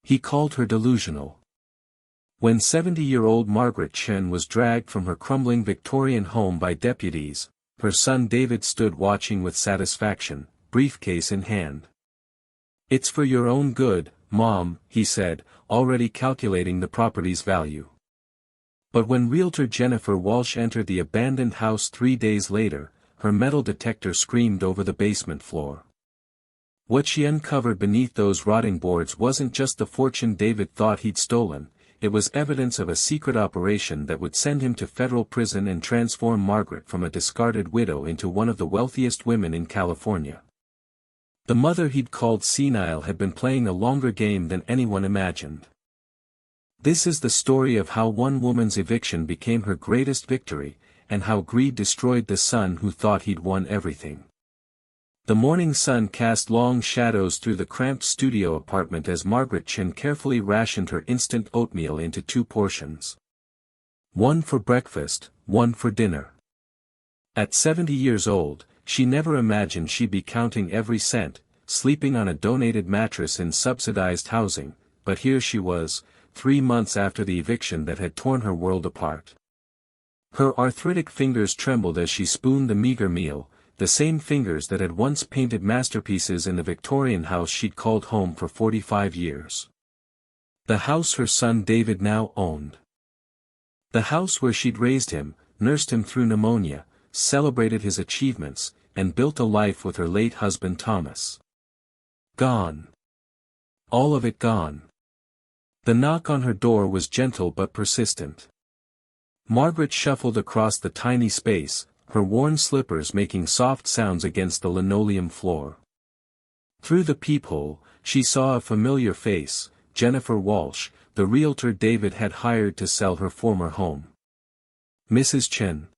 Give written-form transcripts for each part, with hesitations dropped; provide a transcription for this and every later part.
He called her delusional. When 70-year-old Margaret Chen was dragged from her crumbling Victorian home by deputies, her son David stood watching with satisfaction, briefcase in hand. "It's for your own good, Mom," he said, already calculating the property's value. But when Realtor Jennifer Walsh entered the abandoned house 3 days later, her metal detector screamed over the basement floor. What she uncovered beneath those rotting boards wasn't just the fortune David thought he'd stolen, it was evidence of a secret operation that would send him to federal prison and transform Margaret from a discarded widow into one of the wealthiest women in California. The mother he'd called senile had been playing a longer game than anyone imagined. This is the story of how one woman's eviction became her greatest victory, and how greed destroyed the son who thought he'd won everything. The morning sun cast long shadows through the cramped studio apartment as Margaret Chen carefully rationed her instant oatmeal into 2 portions. One for breakfast, one for dinner. At 70 years old, she never imagined she'd be counting every cent, sleeping on a donated mattress in subsidized housing, but here she was, 3 months after the eviction that had torn her world apart. Her arthritic fingers trembled as she spooned the meager meal, the same fingers that had once painted masterpieces in the Victorian house she'd called home for 45 years. The house her son David now owned. The house where she'd raised him, nursed him through pneumonia, celebrated his achievements, and built a life with her late husband Thomas. Gone. All of it gone. The knock on her door was gentle but persistent. Margaret shuffled across the tiny space, her worn slippers making soft sounds against the linoleum floor. Through the peephole, she saw a familiar face, Jennifer Walsh, the realtor David had hired to sell her former home. "Mrs. Chen."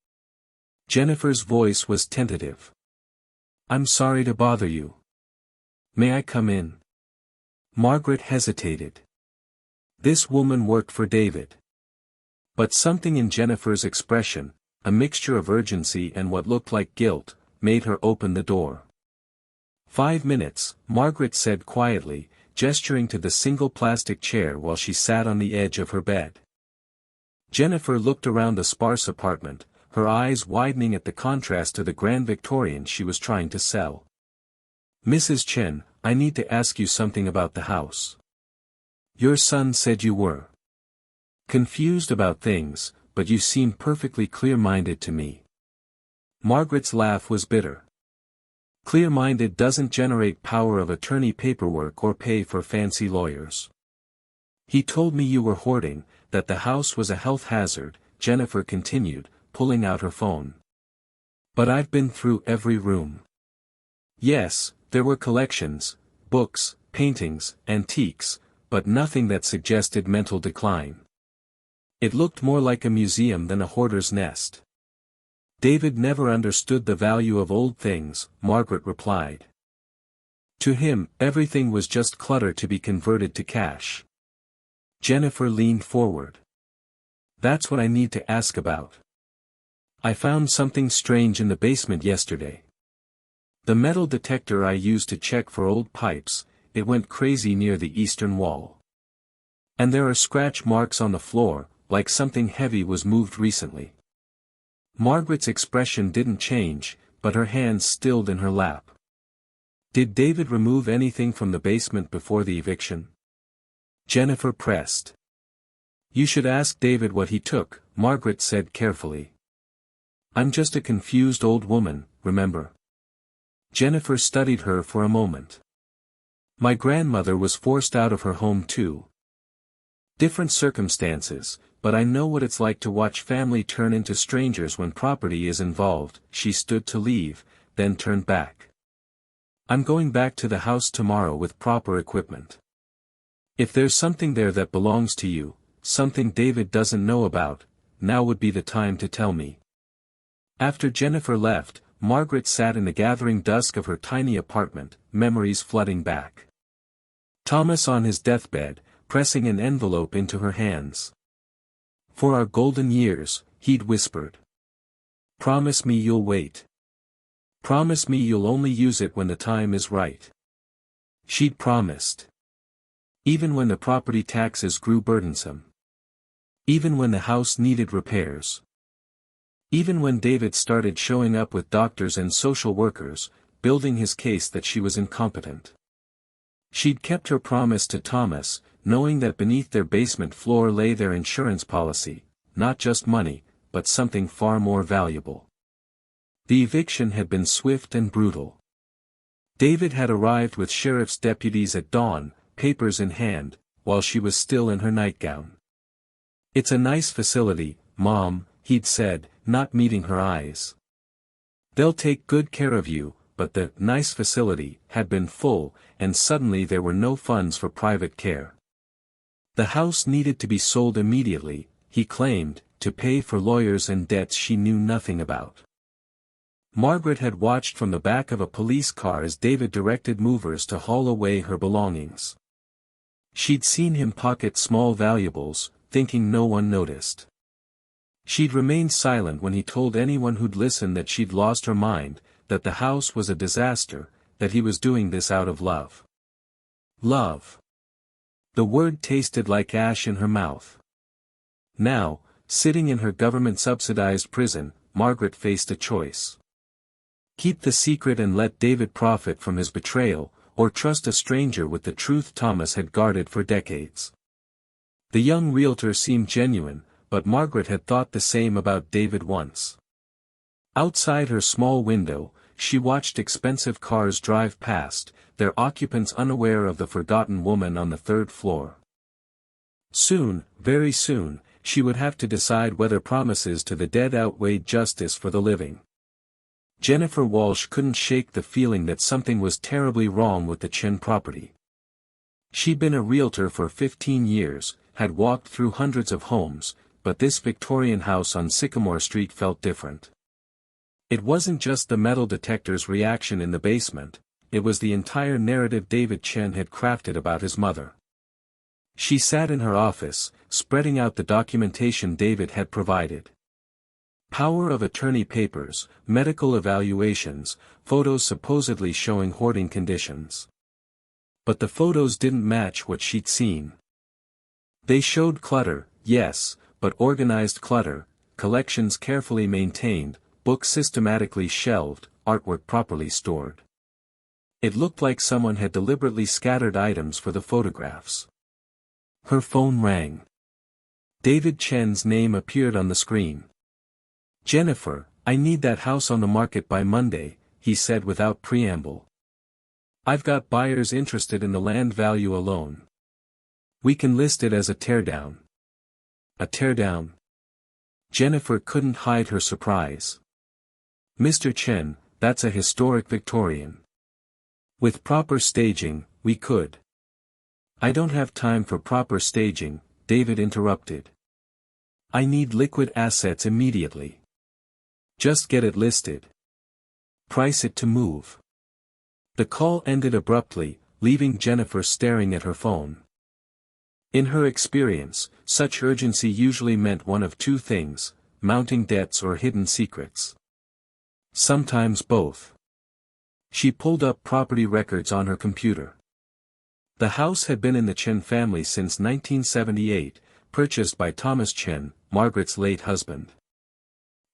Jennifer's voice was tentative. "I'm sorry to bother you. May I come in?" Margaret hesitated. This woman worked for David. But something in Jennifer's expression, a mixture of urgency and what looked like guilt, made her open the door. "5 minutes," Margaret said quietly, gesturing to the single plastic chair while she sat on the edge of her bed. Jennifer looked around the sparse apartment, her eyes widening at the contrast to the grand Victorian she was trying to sell. "Mrs. Chen, I need to ask you something about the house. Your son said you were confused about things, but you seem perfectly clear-minded to me." Margaret's laugh was bitter. "Clear-minded doesn't generate power of attorney paperwork or pay for fancy lawyers. He told me you were hoarding, that the house was a health hazard," Jennifer continued, pulling out her phone. "But I've been through every room. Yes, there were collections, books, paintings, antiques, but nothing that suggested mental decline. It looked more like a museum than a hoarder's nest." "David never understood the value of old things," Margaret replied. "To him, everything was just clutter to be converted to cash." Jennifer leaned forward. "That's what I need to ask about. I found something strange in the basement yesterday. The metal detector I used to check for old pipes, it went crazy near the eastern wall. And there are scratch marks on the floor, like something heavy was moved recently." Margaret's expression didn't change, but her hands stilled in her lap. "Did David remove anything from the basement before the eviction?" Jennifer pressed. "You should ask David what he took," Margaret said carefully. "I'm just a confused old woman, remember?" Jennifer studied her for a moment. "My grandmother was forced out of her home too. Different circumstances, but I know what it's like to watch family turn into strangers when property is involved." She stood to leave, then turned back. "I'm going back to the house tomorrow with proper equipment. If there's something there that belongs to you, something David doesn't know about, now would be the time to tell me." After Jennifer left, Margaret sat in the gathering dusk of her tiny apartment, memories flooding back. Thomas on his deathbed, pressing an envelope into her hands. "For our golden years," he'd whispered. "Promise me you'll wait. Promise me you'll only use it when the time is right." She'd promised. Even when the property taxes grew burdensome. Even when the house needed repairs. Even when David started showing up with doctors and social workers, building his case that she was incompetent. She'd kept her promise to Thomas, knowing that beneath their basement floor lay their insurance policy, not just money, but something far more valuable. The eviction had been swift and brutal. David had arrived with sheriff's deputies at dawn, papers in hand, while she was still in her nightgown. "It's a nice facility, Mom," he'd said, not meeting her eyes. "They'll take good care of you," but the nice facility had been full, and suddenly there were no funds for private care. The house needed to be sold immediately, he claimed, to pay for lawyers and debts she knew nothing about. Margaret had watched from the back of a police car as David directed movers to haul away her belongings. She'd seen him pocket small valuables, thinking no one noticed. She'd remained silent when he told anyone who'd listen that she'd lost her mind, that the house was a disaster, that he was doing this out of love. Love. The word tasted like ash in her mouth. Now, sitting in her government-subsidized prison, Margaret faced a choice. Keep the secret and let David profit from his betrayal, or trust a stranger with the truth Thomas had guarded for decades. The young realtor seemed genuine, but Margaret had thought the same about David once. Outside her small window, she watched expensive cars drive past, their occupants unaware of the forgotten woman on the third floor. Soon, very soon, she would have to decide whether promises to the dead outweighed justice for the living. Jennifer Walsh couldn't shake the feeling that something was terribly wrong with the Chen property. She'd been a realtor for 15 years, had walked through hundreds of homes, but this Victorian house on Sycamore Street felt different. It wasn't just the metal detector's reaction in the basement, it was the entire narrative David Chen had crafted about his mother. She sat in her office, spreading out the documentation David had provided. Power of attorney papers, medical evaluations, photos supposedly showing hoarding conditions. But the photos didn't match what she'd seen. They showed clutter, yes, but organized clutter, collections carefully maintained, books systematically shelved, artwork properly stored. It looked like someone had deliberately scattered items for the photographs. Her phone rang. David Chen's name appeared on the screen. "Jennifer, I need that house on the market by Monday," he said without preamble. "I've got buyers interested in the land value alone. We can list it as a teardown." A teardown? Jennifer couldn't hide her surprise. "Mr. Chen, that's a historic Victorian. With proper staging, we could." "I don't have time for proper staging," David interrupted. "I need liquid assets immediately. Just get it listed. Price it to move." The call ended abruptly, leaving Jennifer staring at her phone. In her experience, such urgency usually meant one of two things: mounting debts or hidden secrets. Sometimes both. She pulled up property records on her computer. The house had been in the Chen family since 1978, purchased by Thomas Chen, Margaret's late husband.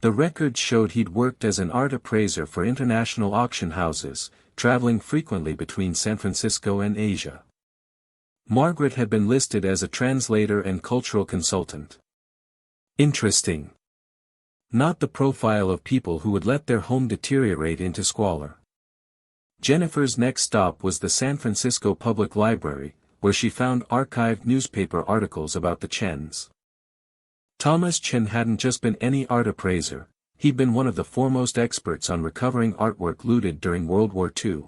The records showed he'd worked as an art appraiser for international auction houses, traveling frequently between San Francisco and Asia. Margaret had been listed as a translator and cultural consultant. Interesting. Not the profile of people who would let their home deteriorate into squalor. Jennifer's next stop was the San Francisco Public Library, where she found archived newspaper articles about the Chens. Thomas Chen hadn't just been any art appraiser, he'd been one of the foremost experts on recovering artwork looted during World War II.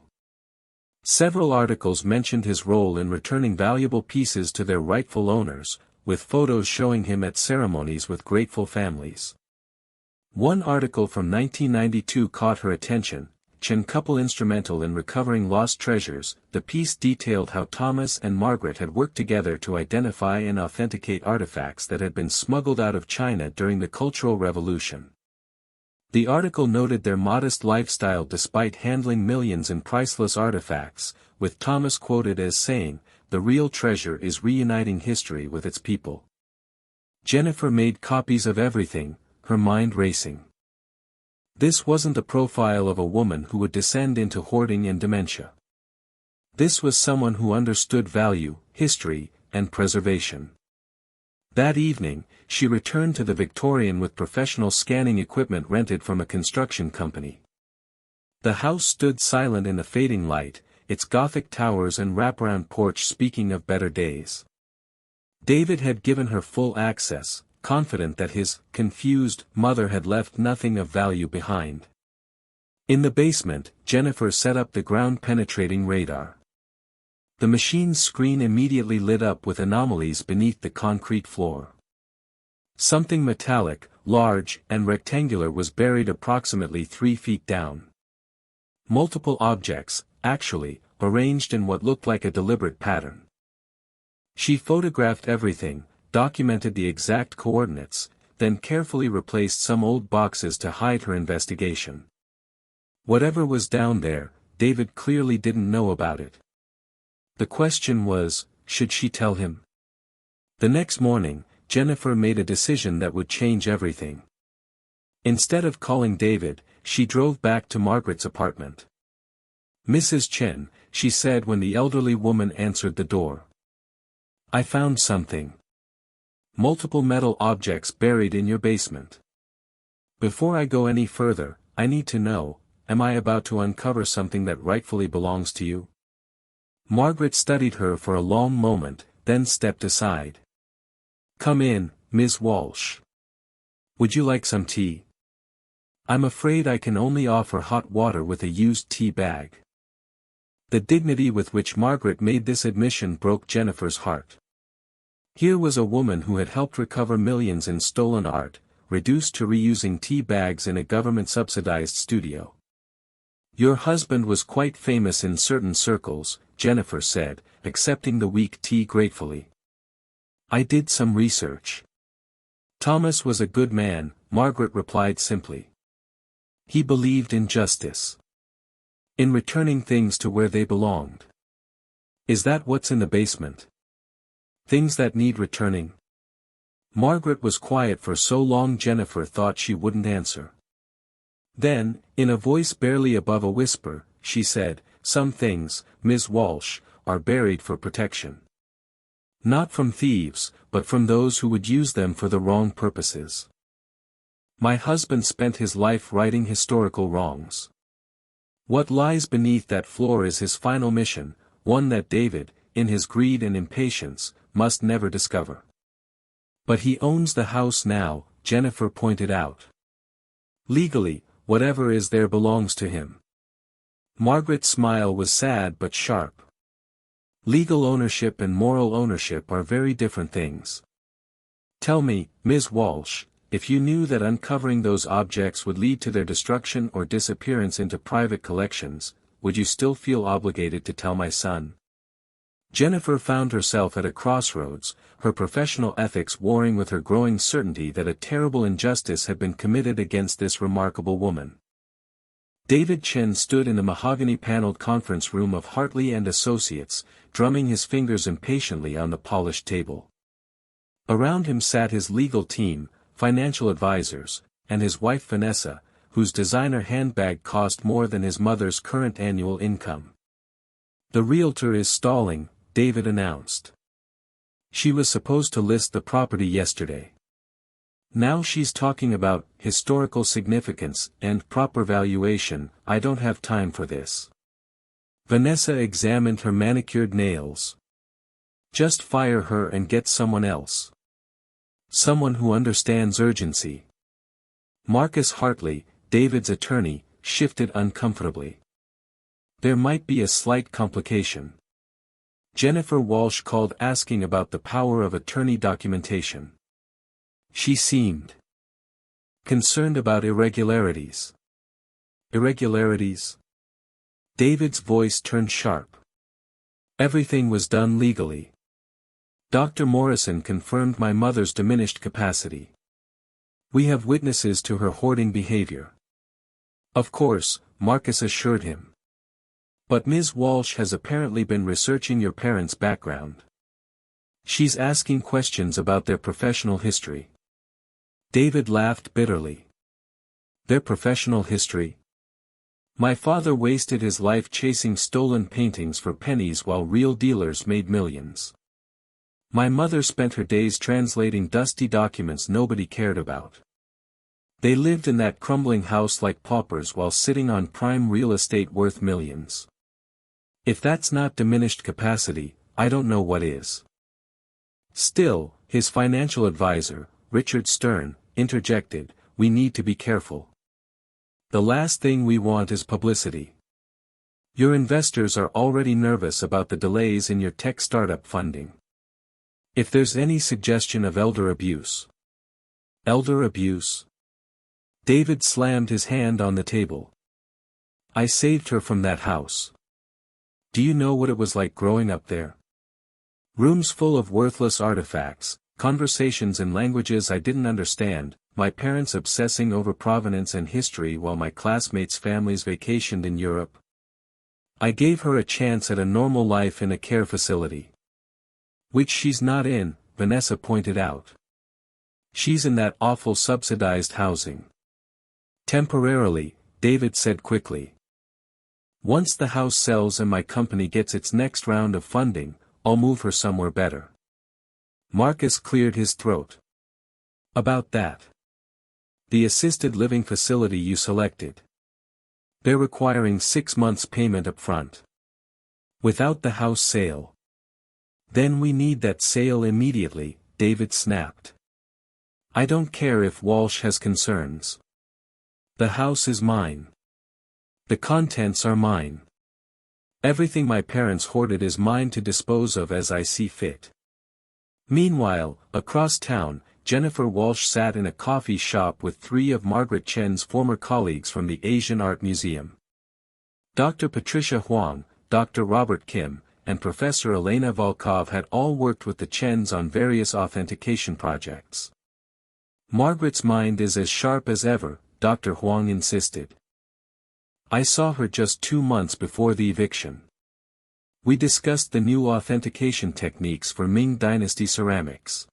Several articles mentioned his role in returning valuable pieces to their rightful owners, with photos showing him at ceremonies with grateful families. One article from 1992 caught her attention. Chen couple instrumental in recovering lost treasures. The piece detailed how Thomas and Margaret had worked together to identify and authenticate artifacts that had been smuggled out of China during the Cultural Revolution. The article noted their modest lifestyle despite handling millions in priceless artifacts, with Thomas quoted as saying, the real treasure is reuniting history with its people. Jennifer made copies of everything, her mind racing. This wasn't a profile of a woman who would descend into hoarding and dementia. This was someone who understood value, history, and preservation. That evening, she returned to the Victorian with professional scanning equipment rented from a construction company. The house stood silent in the fading light, its Gothic towers and wraparound porch speaking of better days. David had given her full access, confident that his confused mother had left nothing of value behind. In the basement, Jennifer set up the ground-penetrating radar. The machine's screen immediately lit up with anomalies beneath the concrete floor. Something metallic, large, and rectangular was buried approximately 3 feet down. Multiple objects, actually, arranged in what looked like a deliberate pattern. She photographed everything, documented the exact coordinates, then carefully replaced some old boxes to hide her investigation. Whatever was down there, David clearly didn't know about it. The question was, should she tell him? The next morning, Jennifer made a decision that would change everything. Instead of calling David, she drove back to Margaret's apartment. "Mrs. Chen," she said when the elderly woman answered the door. "I found something. Multiple metal objects buried in your basement. Before I go any further, I need to know, am I about to uncover something that rightfully belongs to you?" Margaret studied her for a long moment, then stepped aside. "Come in, Ms. Walsh. Would you like some tea? I'm afraid I can only offer hot water with a used tea bag." The dignity with which Margaret made this admission broke Jennifer's heart. Here was a woman who had helped recover millions in stolen art, reduced to reusing tea bags in a government-subsidized studio. "Your husband was quite famous in certain circles," Jennifer said, accepting the weak tea gratefully. "I did some research." "Thomas was a good man," Margaret replied simply. "He believed in justice. In returning things to where they belonged." "Is that what's in the basement? Things that need returning?" Margaret was quiet for so long Jennifer thought she wouldn't answer. Then, in a voice barely above a whisper, she said, "Some things, Ms. Walsh, are buried for protection. Not from thieves, but from those who would use them for the wrong purposes. My husband spent his life righting historical wrongs. What lies beneath that floor is his final mission, one that David, in his greed and impatience, must never discover. But he owns the house now," Jennifer pointed out. "Legally, whatever is there belongs to him." Margaret's smile was sad but sharp. Legal ownership and moral ownership are very different things. "Tell me, Ms. Walsh, if you knew that uncovering those objects would lead to their destruction or disappearance into private collections, would you still feel obligated to tell my son?" Jennifer found herself at a crossroads, her professional ethics warring with her growing certainty that a terrible injustice had been committed against this remarkable woman. David Chen stood in the mahogany-paneled conference room of Hartley and Associates, drumming his fingers impatiently on the polished table. Around him sat his legal team, financial advisors, and his wife Vanessa, whose designer handbag cost more than his mother's current annual income. "The Realtor is stalling," David announced. "She was supposed to list the property yesterday. Now she's talking about historical significance and proper valuation. I don't have time for this." Vanessa examined her manicured nails. "Just fire her and get someone else. Someone who understands urgency." Marcus Hartley, David's attorney, shifted uncomfortably. "There might be a slight complication." Jennifer Walsh called asking about the power of attorney documentation. She seemed concerned about irregularities. "Irregularities?" David's voice turned sharp. "Everything was done legally. Dr. Morrison confirmed my mother's diminished capacity. We have witnesses to her hoarding behavior." "Of course," Marcus assured him. But Ms. Walsh has apparently been researching your parents' background. She's asking questions about their professional history. David laughed bitterly. Their professional history? My father wasted his life chasing stolen paintings for pennies while real dealers made millions. My mother spent her days translating dusty documents nobody cared about. They lived in that crumbling house like paupers while sitting on prime real estate worth millions. If that's not diminished capacity, I don't know what is. Still, his financial advisor, Richard Stern, interjected, we need to be careful. The last thing we want is publicity. Your investors are already nervous about the delays in your tech startup funding. If there's any suggestion of elder abuse. Elder abuse? David slammed his hand on the table. I saved her from that house. Do you know what it was like growing up there? Rooms full of worthless artifacts, conversations in languages I didn't understand, my parents obsessing over provenance and history while my classmates' families vacationed in Europe. I gave her a chance at a normal life in a care facility. Which she's not in, Vanessa pointed out. She's in that awful subsidized housing. Temporarily, David said quickly. Once the house sells and my company gets its next round of funding, I'll move her somewhere better. Marcus cleared his throat. About that. The assisted living facility you selected. They're requiring 6 months' payment up front. Without the house sale. Then we need that sale immediately, David snapped. I don't care if Walsh has concerns. The house is mine. The contents are mine. Everything my parents hoarded is mine to dispose of as I see fit. Meanwhile, across town, Jennifer Walsh sat in a coffee shop with 3 of Margaret Chen's former colleagues from the Asian Art Museum. Dr. Patricia Huang, Dr. Robert Kim, and Professor Elena Volkov had all worked with the Chens on various authentication projects. Margaret's mind is as sharp as ever, Dr. Huang insisted. I saw her just 2 months before the eviction. We discussed the new authentication techniques for Ming Dynasty ceramics.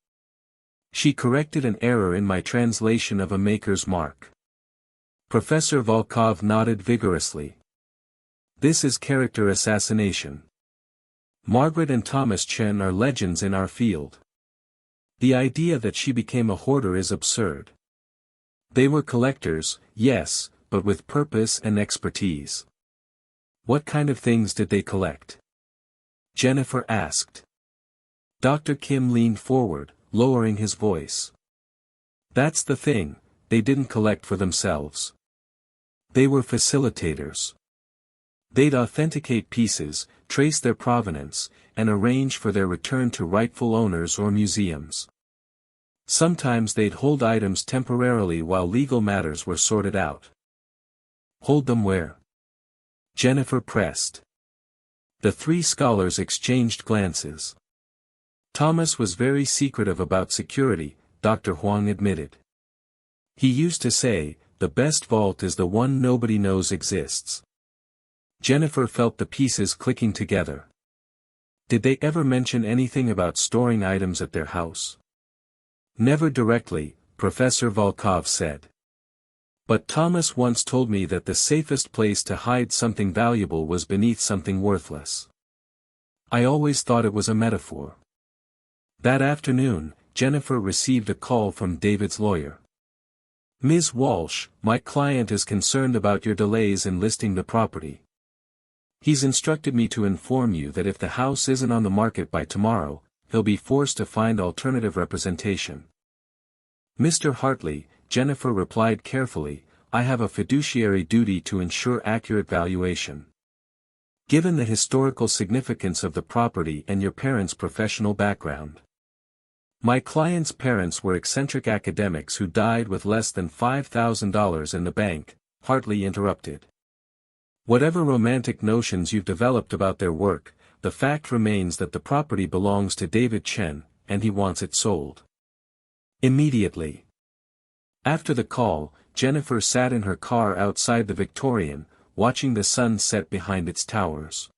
She corrected an error in my translation of a maker's mark. Professor Volkov nodded vigorously. This is character assassination. Margaret and Thomas Chen are legends in our field. The idea that she became a hoarder is absurd. They were collectors, yes, but with purpose and expertise. What kind of things did they collect? Jennifer asked. Dr. Kim leaned forward, lowering his voice. That's the thing, they didn't collect for themselves. They were facilitators. They'd authenticate pieces, trace their provenance, and arrange for their return to rightful owners or museums. Sometimes they'd hold items temporarily while legal matters were sorted out. Hold them where? Jennifer pressed. The 3 scholars exchanged glances. Thomas was very secretive about security, Dr. Huang admitted. He used to say, the best vault is the one nobody knows exists. Jennifer felt the pieces clicking together. Did they ever mention anything about storing items at their house? Never directly, Professor Volkov said. But Thomas once told me that the safest place to hide something valuable was beneath something worthless. I always thought it was a metaphor. That afternoon, Jennifer received a call from David's lawyer. Ms. Walsh, my client is concerned about your delays in listing the property. He's instructed me to inform you that if the house isn't on the market by tomorrow, he'll be forced to find alternative representation. Mr. Hartley, Jennifer replied carefully, I have a fiduciary duty to ensure accurate valuation. Given the historical significance of the property and your parents' professional background. My client's parents were eccentric academics who died with less than $5,000 in the bank, Hartley interrupted. Whatever romantic notions you've developed about their work, the fact remains that the property belongs to David Chen, and he wants it sold. Immediately. After the call, Jennifer sat in her car outside the Victorian, watching the sun set behind its towers.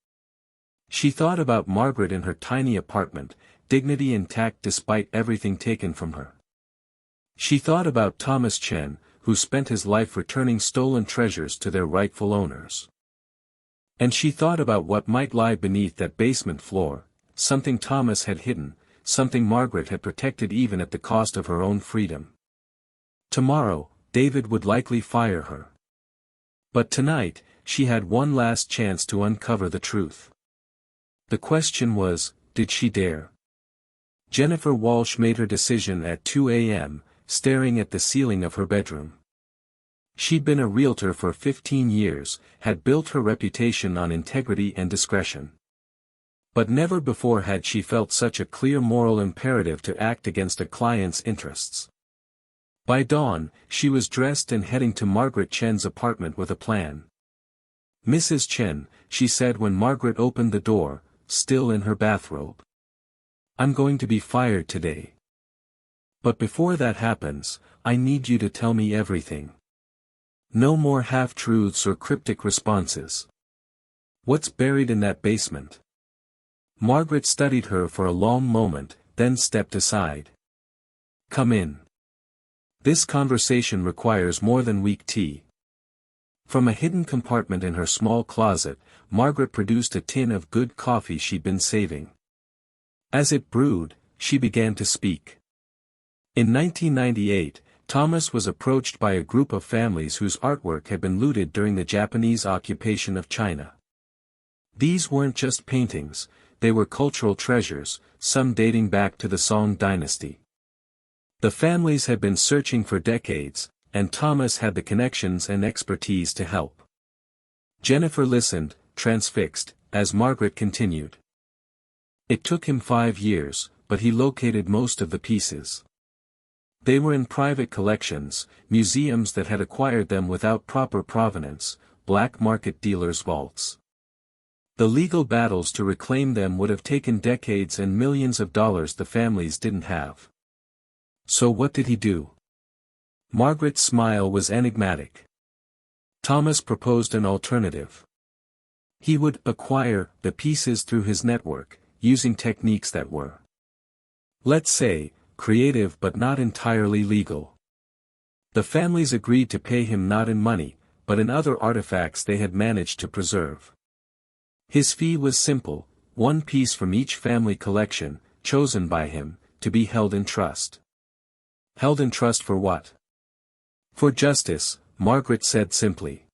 She thought about Margaret in her tiny apartment, dignity intact despite everything taken from her. She thought about Thomas Chen, who spent his life returning stolen treasures to their rightful owners. And she thought about what might lie beneath that basement floor, something Thomas had hidden, something Margaret had protected even at the cost of her own freedom. Tomorrow, David would likely fire her. But tonight, she had one last chance to uncover the truth. The question was, did she dare? Jennifer Walsh made her decision at 2 a.m., staring at the ceiling of her bedroom. She'd been a realtor for 15 years, had built her reputation on integrity and discretion. But never before had she felt such a clear moral imperative to act against a client's interests. By dawn, she was dressed and heading to Margaret Chen's apartment with a plan. "Mrs. Chen," she said when Margaret opened the door, still in her bathrobe. "I'm going to be fired today. But before that happens, I need you to tell me everything. No more half-truths or cryptic responses. What's buried in that basement?" Margaret studied her for a long moment, then stepped aside. "Come in. This conversation requires more than weak tea." From a hidden compartment in her small closet, Margaret produced a tin of good coffee she'd been saving. As it brewed, she began to speak. In 1998, Thomas was approached by a group of families whose artwork had been looted during the Japanese occupation of China. These weren't just paintings, they were cultural treasures, some dating back to the Song dynasty. The families had been searching for decades, and Thomas had the connections and expertise to help. Jennifer listened, transfixed, as Margaret continued. It took him 5 years, but he located most of the pieces. They were in private collections, museums that had acquired them without proper provenance, black market dealers' vaults. The legal battles to reclaim them would have taken decades and millions of dollars the families didn't have. So what did he do? Margaret's smile was enigmatic. Thomas proposed an alternative. He would acquire the pieces through his network, using techniques that were, let's say, creative but not entirely legal. The families agreed to pay him not in money, but in other artifacts they had managed to preserve. His fee was simple, one piece from each family collection, chosen by him, to be held in trust. Held in trust for what? For justice, Margaret said simply.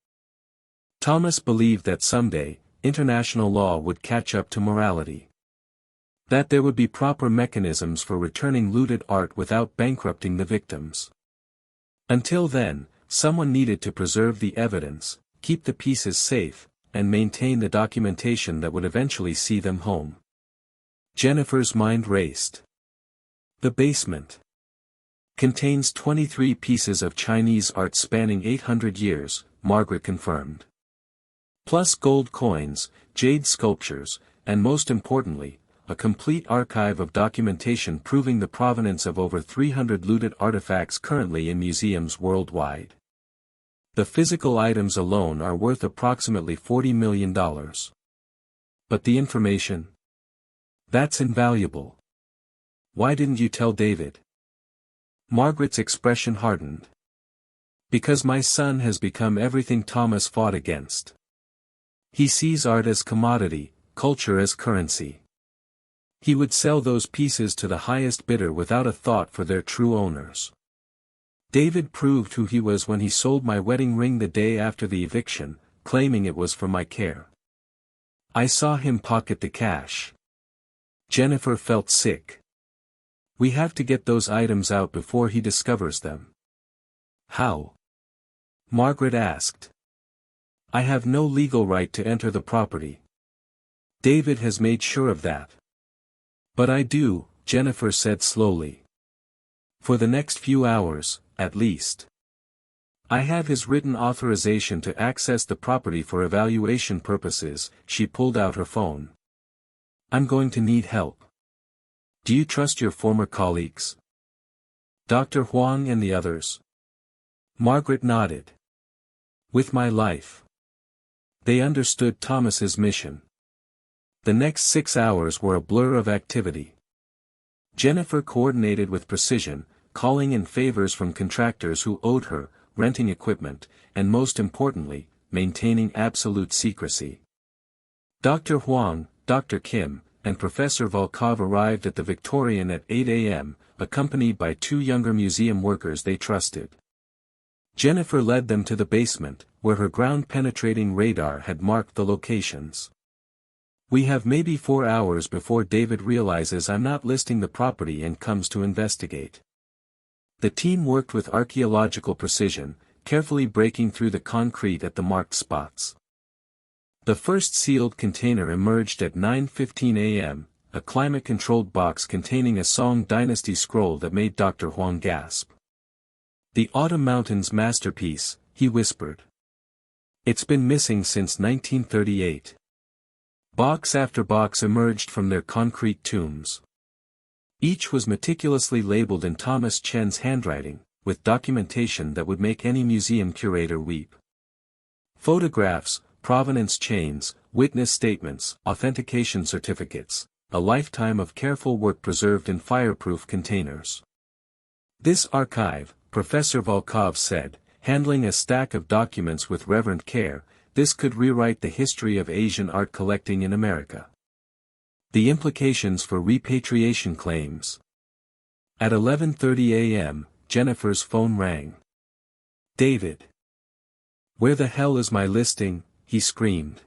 Thomas believed that someday, international law would catch up to morality. That there would be proper mechanisms for returning looted art without bankrupting the victims. Until then, someone needed to preserve the evidence, keep the pieces safe, and maintain the documentation that would eventually see them home. Jennifer's mind raced. The basement contains 23 pieces of Chinese art spanning 800 years, Margaret confirmed. Plus gold coins, jade sculptures, and most importantly, a complete archive of documentation proving the provenance of over 300 looted artifacts currently in museums worldwide. The physical items alone are worth approximately $40 million. But the information? That's invaluable. Why didn't you tell David? Margaret's expression hardened. Because my son has become everything Thomas fought against. He sees art as commodity, culture as currency. He would sell those pieces to the highest bidder without a thought for their true owners. David proved who he was when he sold my wedding ring the day after the eviction, claiming it was for my care. I saw him pocket the cash. Jennifer felt sick. We have to get those items out before he discovers them. How? Margaret asked. I have no legal right to enter the property. David has made sure of that. But I do, Jennifer said slowly. For the next few hours, at least. I have his written authorization to access the property for evaluation purposes. She pulled out her phone. I'm going to need help. Do you trust your former colleagues? Dr. Huang and the others? Margaret nodded. With my life. They understood Thomas's mission. The next 6 hours were a blur of activity. Jennifer coordinated with precision, calling in favors from contractors who owed her, renting equipment, and most importantly, maintaining absolute secrecy. Dr. Huang, Dr. Kim, and Professor Volkov arrived at the Victorian at 8 a.m., accompanied by 2 younger museum workers they trusted. Jennifer led them to the basement, where her ground-penetrating radar had marked the locations. "We have maybe 4 hours before David realizes I'm not listing the property and comes to investigate." The team worked with archaeological precision, carefully breaking through the concrete at the marked spots. The first sealed container emerged at 9:15 a.m., a climate-controlled box containing a Song Dynasty scroll that made Dr. Huang gasp. "The Autumn Mountains masterpiece," he whispered. "It's been missing since 1938. Box after box emerged from their concrete tombs. Each was meticulously labeled in Thomas Chen's handwriting, with documentation that would make any museum curator weep. Photographs, provenance chains, witness statements, authentication certificates, a lifetime of careful work preserved in fireproof containers. "This archive," Professor Volkov said, handling a stack of documents with reverent care, "this could rewrite the history of Asian art collecting in America." The implications for repatriation claims. At 11:30 a.m., Jennifer's phone rang. "David. Where the hell is my listing?" he screamed.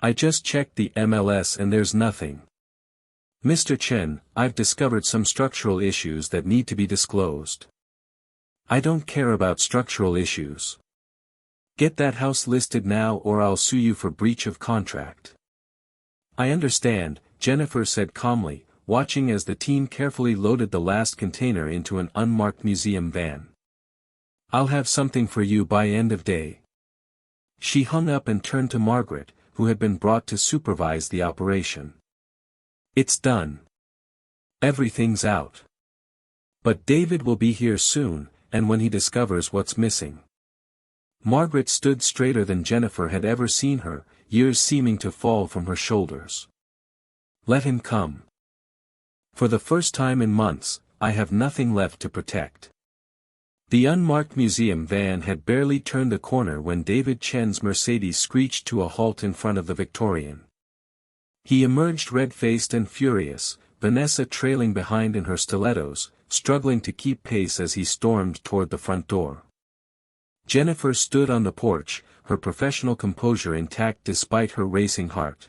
"I just checked the MLS and there's nothing. Mr. Chen, I've discovered some structural issues that need to be disclosed." "I don't care about structural issues. Get that house listed now or I'll sue you for breach of contract." "I understand," Jennifer said calmly, watching as the team carefully loaded the last container into an unmarked museum van. "I'll have something for you by end of day." She hung up and turned to Margaret, who had been brought to supervise the operation. "It's done. Everything's out. But David will be here soon, and when he discovers what's missing." Margaret stood straighter than Jennifer had ever seen her, years seeming to fall from her shoulders. "Let him come. For the first time in months, I have nothing left to protect." The unmarked museum van had barely turned the corner when David Chen's Mercedes screeched to a halt in front of the Victorian. He emerged red-faced and furious, Vanessa trailing behind in her stilettos, struggling to keep pace as he stormed toward the front door. Jennifer stood on the porch, her professional composure intact despite her racing heart.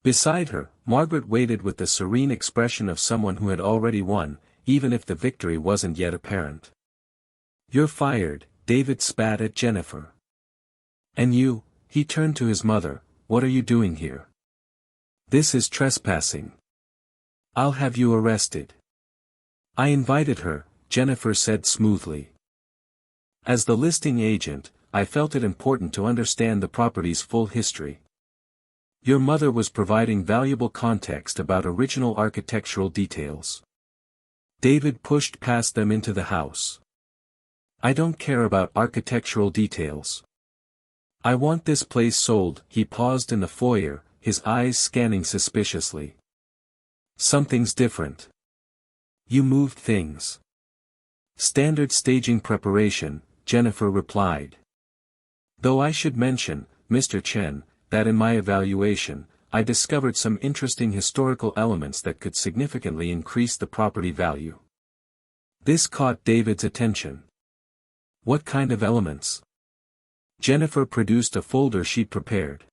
Beside her, Margaret waited with the serene expression of someone who had already won, even if the victory wasn't yet apparent. "You're fired," David spat at Jennifer. "And you," he turned to his mother, "what are you doing here? This is trespassing. I'll have you arrested." "I invited her," Jennifer said smoothly. "As the listing agent, I felt it important to understand the property's full history. Your mother was providing valuable context about original architectural details." David pushed past them into the house. "I don't care about architectural details. I want this place sold." He paused in the foyer, his eyes scanning suspiciously. "Something's different. You moved things." "Standard staging preparation," Jennifer replied. "Though I should mention, Mr. Chen, that in my evaluation, I discovered some interesting historical elements that could significantly increase the property value." This caught David's attention. "What kind of elements?" Jennifer produced a folder she'd prepared.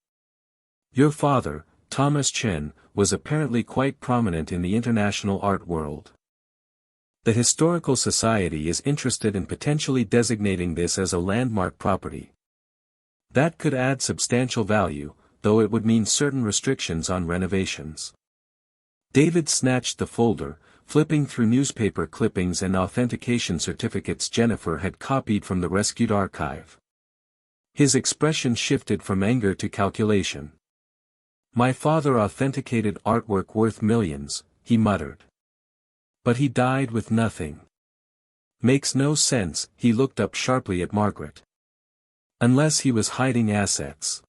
"Your father, Thomas Chen, was apparently quite prominent in the international art world. The Historical Society is interested in potentially designating this as a landmark property. That could add substantial value, though it would mean certain restrictions on renovations." David snatched the folder, flipping through newspaper clippings and authentication certificates Jennifer had copied from the rescued archive. His expression shifted from anger to calculation. "My father authenticated artwork worth millions," he muttered. "But he died with nothing. Makes no sense." He looked up sharply at Margaret. "Unless he was hiding assets."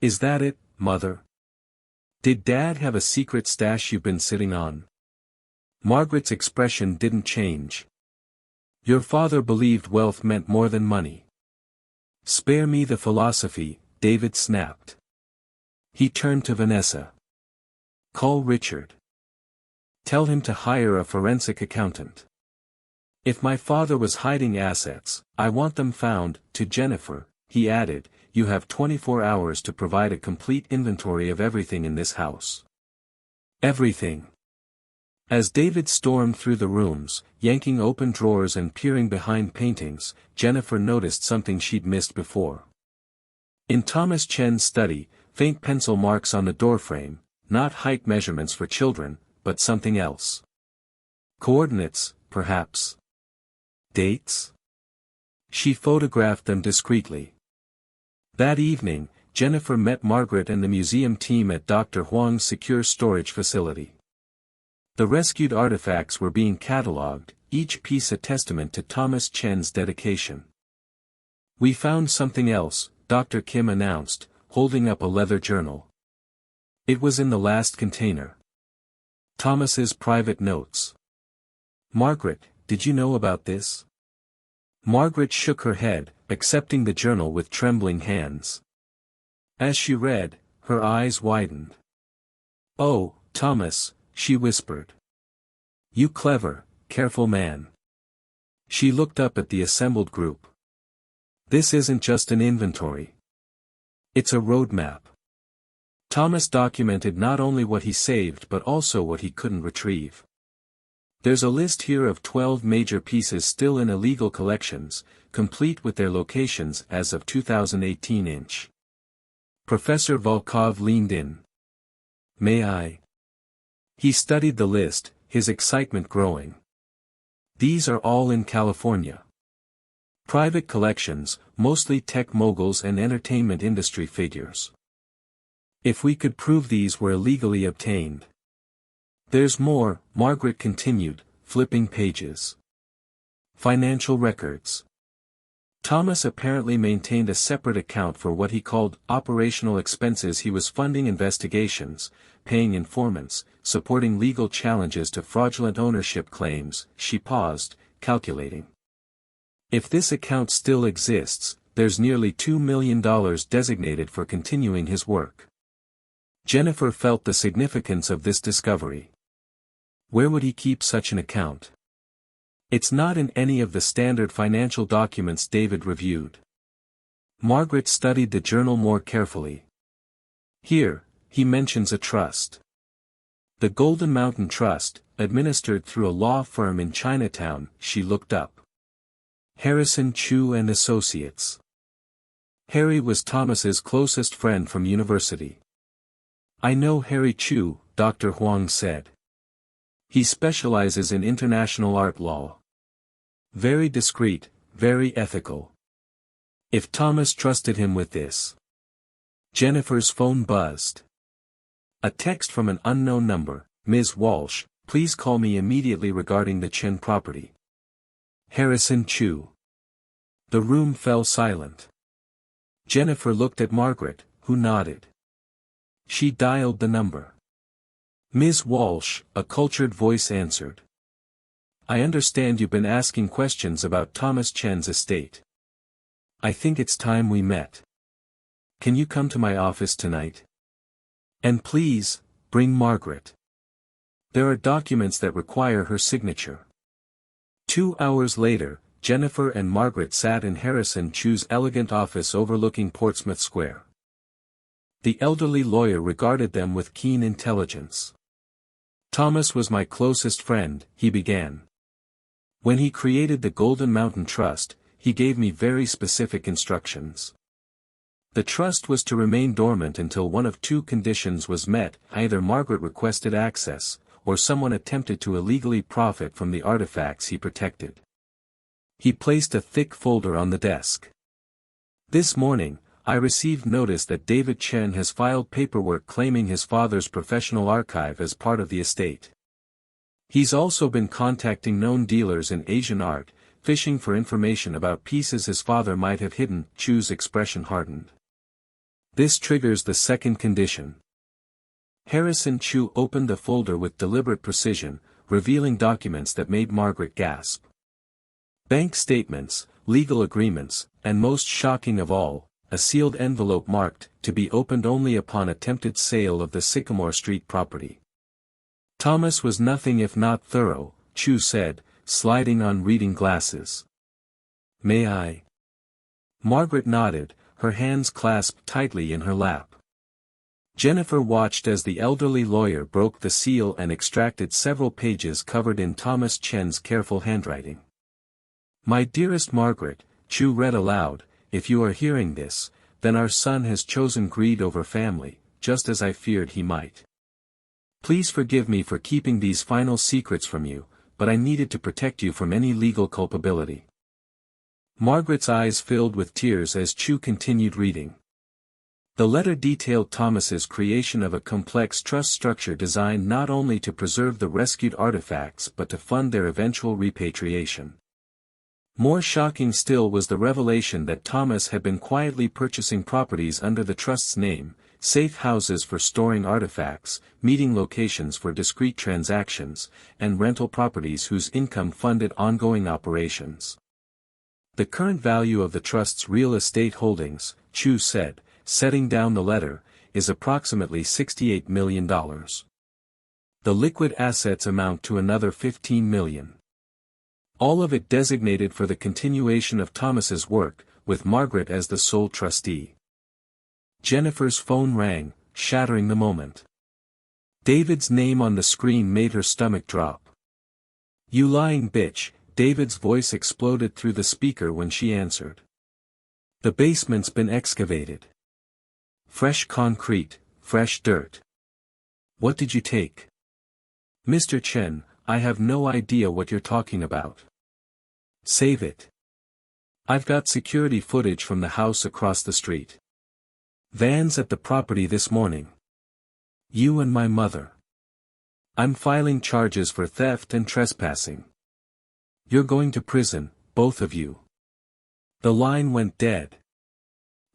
Is that it, Mother? Did Dad have a secret stash you've been sitting on? Margaret's expression didn't change. Your father believed wealth meant more than money. Spare me the philosophy, David snapped. He turned to Vanessa. Call Richard. Tell him to hire a forensic accountant. If my father was hiding assets, I want them found. To Jennifer, he added, you have 24 hours to provide a complete inventory of everything in this house. Everything. As David stormed through the rooms, yanking open drawers and peering behind paintings, Jennifer noticed something she'd missed before. In Thomas Chen's study, faint pencil marks on the doorframe, not height measurements for children, but something else. Coordinates, perhaps. Dates? She photographed them discreetly. That evening, Jennifer met Margaret and the museum team at Dr. Huang's secure storage facility. The rescued artifacts were being catalogued, each piece a testament to Thomas Chen's dedication. We found something else, Dr. Kim announced, holding up a leather journal. It was in the last container. Thomas's private notes. Margaret, did you know about this? Margaret shook her head, accepting the journal with trembling hands. As she read, her eyes widened. Oh, Thomas, she whispered. You clever, careful man. She looked up at the assembled group. This isn't just an inventory. It's a roadmap. Thomas documented not only what he saved but also what he couldn't retrieve. There's a list here of 12 major pieces still in illegal collections, complete with their locations as of 2018. Professor Volkov leaned in. May I? He studied the list, his excitement growing. These are all in California. Private collections, mostly tech moguls and entertainment industry figures. If we could prove these were illegally obtained. There's more, Margaret continued, flipping pages. Financial records. Thomas apparently maintained a separate account for what he called operational expenses. He was funding investigations, paying informants, supporting legal challenges to fraudulent ownership claims. She paused, calculating. If this account still exists, there's nearly $2 million designated for continuing his work. Jennifer felt the significance of this discovery. Where would he keep such an account? It's not in any of the standard financial documents David reviewed. Margaret studied the journal more carefully. Here, he mentions a trust. The Golden Mountain Trust, administered through a law firm in Chinatown. She looked up. Harrison Chu and Associates. Harry was Thomas's closest friend from university. I know Harry Chu, Dr. Huang said. He specializes in international art law. Very discreet, very ethical. If Thomas trusted him with this. Jennifer's phone buzzed. A text from an unknown number. Ms. Walsh, please call me immediately regarding the Chen property. Harrison Chu. The room fell silent. Jennifer looked at Margaret, who nodded. She dialed the number. Ms. Walsh, a cultured voice answered. I understand you've been asking questions about Thomas Chen's estate. I think it's time we met. Can you come to my office tonight? And please, bring Margaret. There are documents that require her signature. 2 hours later, Jennifer and Margaret sat in Harrison Chu's elegant office overlooking Portsmouth Square. The elderly lawyer regarded them with keen intelligence. Thomas was my closest friend, he began. When he created the Golden Mountain Trust, he gave me very specific instructions. The trust was to remain dormant until one of two conditions was met: either Margaret requested access, or someone attempted to illegally profit from the artifacts he protected. He placed a thick folder on the desk. This morning, I received notice that David Chen has filed paperwork claiming his father's professional archive as part of the estate. He's also been contacting known dealers in Asian art, fishing for information about pieces his father might have hidden. Chu's expression hardened. This triggers the second condition. Harrison Chu opened the folder with deliberate precision, revealing documents that made Margaret gasp. Bank statements, legal agreements, and most shocking of all, a sealed envelope marked, to be opened only upon attempted sale of the Sycamore Street property. Thomas was nothing if not thorough, Chu said, sliding on reading glasses. May I? Margaret nodded, her hands clasped tightly in her lap. Jennifer watched as the elderly lawyer broke the seal and extracted several pages covered in Thomas Chen's careful handwriting. My dearest Margaret, Chu read aloud, if you are hearing this, then our son has chosen greed over family, just as I feared he might. Please forgive me for keeping these final secrets from you, but I needed to protect you from any legal culpability. Margaret's eyes filled with tears as Chu continued reading. The letter detailed Thomas's creation of a complex trust structure designed not only to preserve the rescued artifacts but to fund their eventual repatriation. More shocking still was the revelation that Thomas had been quietly purchasing properties under the trust's name, safe houses for storing artifacts, meeting locations for discrete transactions, and rental properties whose income funded ongoing operations. The current value of the trust's real estate holdings, Chu said, setting down the letter, is approximately $68 million. The liquid assets amount to another $15 million. All of it designated for the continuation of Thomas's work, with Margaret as the sole trustee. Jennifer's phone rang, shattering the moment. David's name on the screen made her stomach drop. You lying bitch, David's voice exploded through the speaker when she answered. The basement's been excavated. Fresh concrete, fresh dirt. What did you take? Mr. Chen, I have no idea what you're talking about. Save it. I've got security footage from the house across the street. Vans at the property this morning. You and my mother. I'm filing charges for theft and trespassing. You're going to prison, both of you. The line went dead.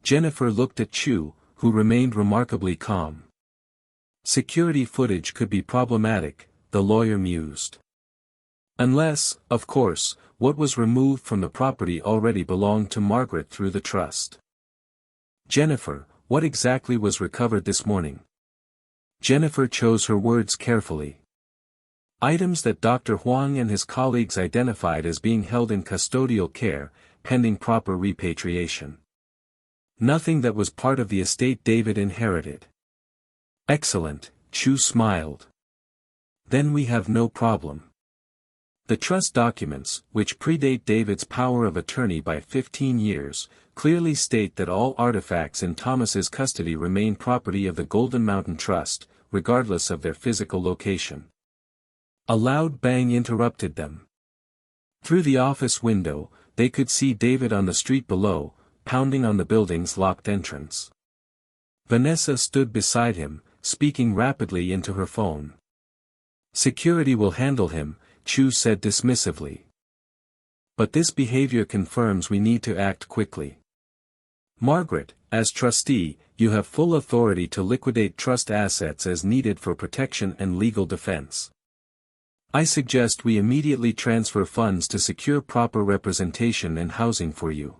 Jennifer looked at Chu, who remained remarkably calm. Security footage could be problematic, the lawyer mused. Unless, of course, what was removed from the property already belonged to Margaret through the trust. Jennifer, what exactly was recovered this morning? Jennifer chose her words carefully. Items that Dr. Huang and his colleagues identified as being held in custodial care, pending proper repatriation. Nothing that was part of the estate David inherited. Excellent, Chu smiled. Then we have no problem. The trust documents, which predate David's power of attorney by 15 years, clearly state that all artifacts in Thomas's custody remain property of the Golden Mountain Trust, regardless of their physical location. A loud bang interrupted them. Through the office window, they could see David on the street below, pounding on the building's locked entrance. Vanessa stood beside him, speaking rapidly into her phone. Security will handle him, Chu said dismissively. But this behavior confirms we need to act quickly. Margaret, as trustee, you have full authority to liquidate trust assets as needed for protection and legal defense. I suggest we immediately transfer funds to secure proper representation and housing for you.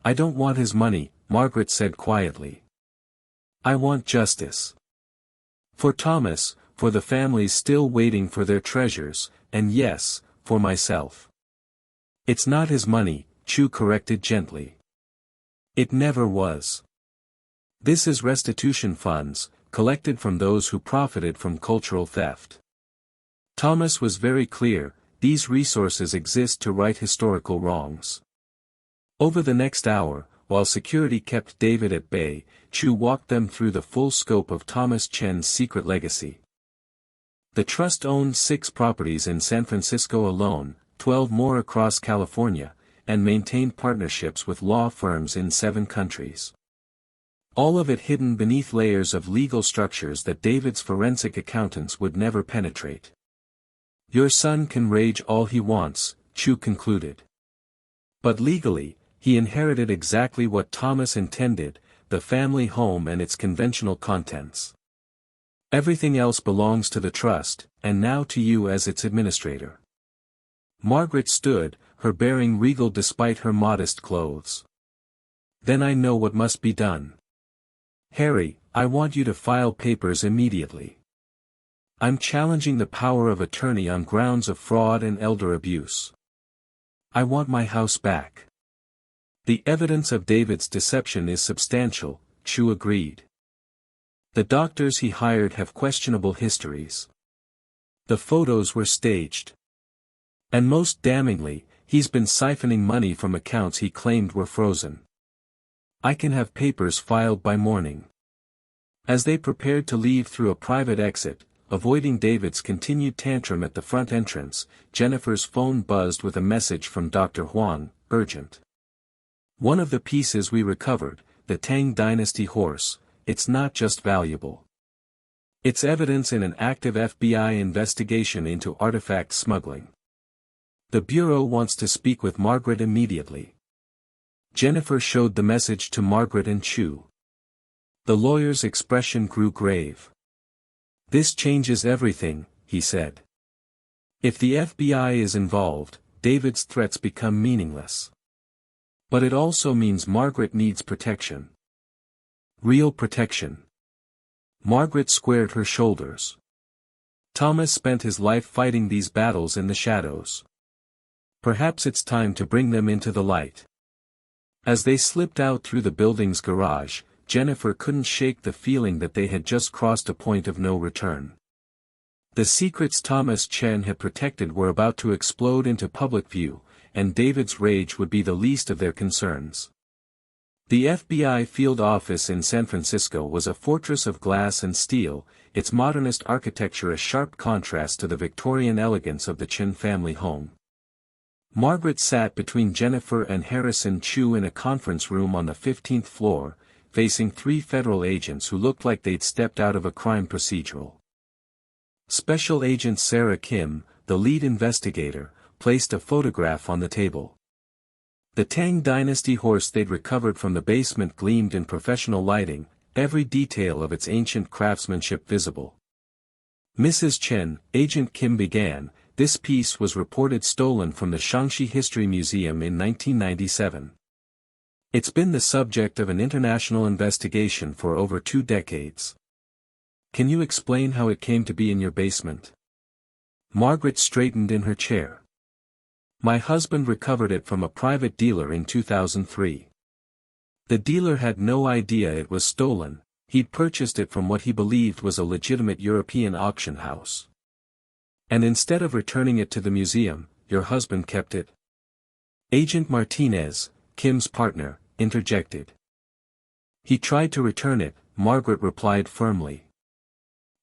I don't want his money, Margaret said quietly. I want justice. For Thomas, for the families still waiting for their treasures, and yes, for myself. It's not his money, Chu corrected gently. It never was. This is restitution funds, collected from those who profited from cultural theft. Thomas was very clear, these resources exist to right historical wrongs. Over the next hour, while security kept David at bay, Chu walked them through the full scope of Thomas Chen's secret legacy. The trust owned 6 properties in San Francisco alone, 12 more across California, and maintained partnerships with law firms in 7 countries. All of it hidden beneath layers of legal structures that David's forensic accountants would never penetrate. Your son can rage all he wants, Chu concluded. But legally, he inherited exactly what Thomas intended, the family home and its conventional contents. Everything else belongs to the trust, and now to you as its administrator." Margaret stood, her bearing regal despite her modest clothes. "Then I know what must be done. Harry, I want you to file papers immediately. I'm challenging the power of attorney on grounds of fraud and elder abuse. I want my house back." "The evidence of David's deception is substantial," Chu agreed. "The doctors he hired have questionable histories. The photos were staged. And most damningly, he's been siphoning money from accounts he claimed were frozen. I can have papers filed by morning." As they prepared to leave through a private exit, avoiding David's continued tantrum at the front entrance, Jennifer's phone buzzed with a message from Dr. Huang, urgent. "One of the pieces we recovered, the Tang Dynasty horse, it's not just valuable. It's evidence in an active FBI investigation into artifact smuggling. The Bureau wants to speak with Margaret immediately." Jennifer showed the message to Margaret and Chu. The lawyer's expression grew grave. "This changes everything," he said. "If the FBI is involved, David's threats become meaningless. But it also means Margaret needs protection. Real protection." Margaret squared her shoulders. "Thomas spent his life fighting these battles in the shadows. Perhaps it's time to bring them into the light." As they slipped out through the building's garage, Jennifer couldn't shake the feeling that they had just crossed a point of no return. The secrets Thomas Chen had protected were about to explode into public view, and David's rage would be the least of their concerns. The FBI field office in San Francisco was a fortress of glass and steel, its modernist architecture a sharp contrast to the Victorian elegance of the Chen family home. Margaret sat between Jennifer and Harrison Chu in a conference room on the 15th floor, facing three federal agents who looked like they'd stepped out of a crime procedural. Special Agent Sarah Kim, the lead investigator, placed a photograph on the table. The Tang Dynasty horse they'd recovered from the basement gleamed in professional lighting, every detail of its ancient craftsmanship visible. "Mrs. Chen," Agent Kim began, "this piece was reported stolen from the Shaanxi History Museum in 1997. It's been the subject of an international investigation for over 2 decades. Can you explain how it came to be in your basement?" Margaret straightened in her chair. "My husband recovered it from a private dealer in 2003. The dealer had no idea it was stolen, he'd purchased it from what he believed was a legitimate European auction house. And instead of returning it to the museum, your husband kept it." Agent Martinez, Kim's partner, interjected. "He tried to return it," Margaret replied firmly.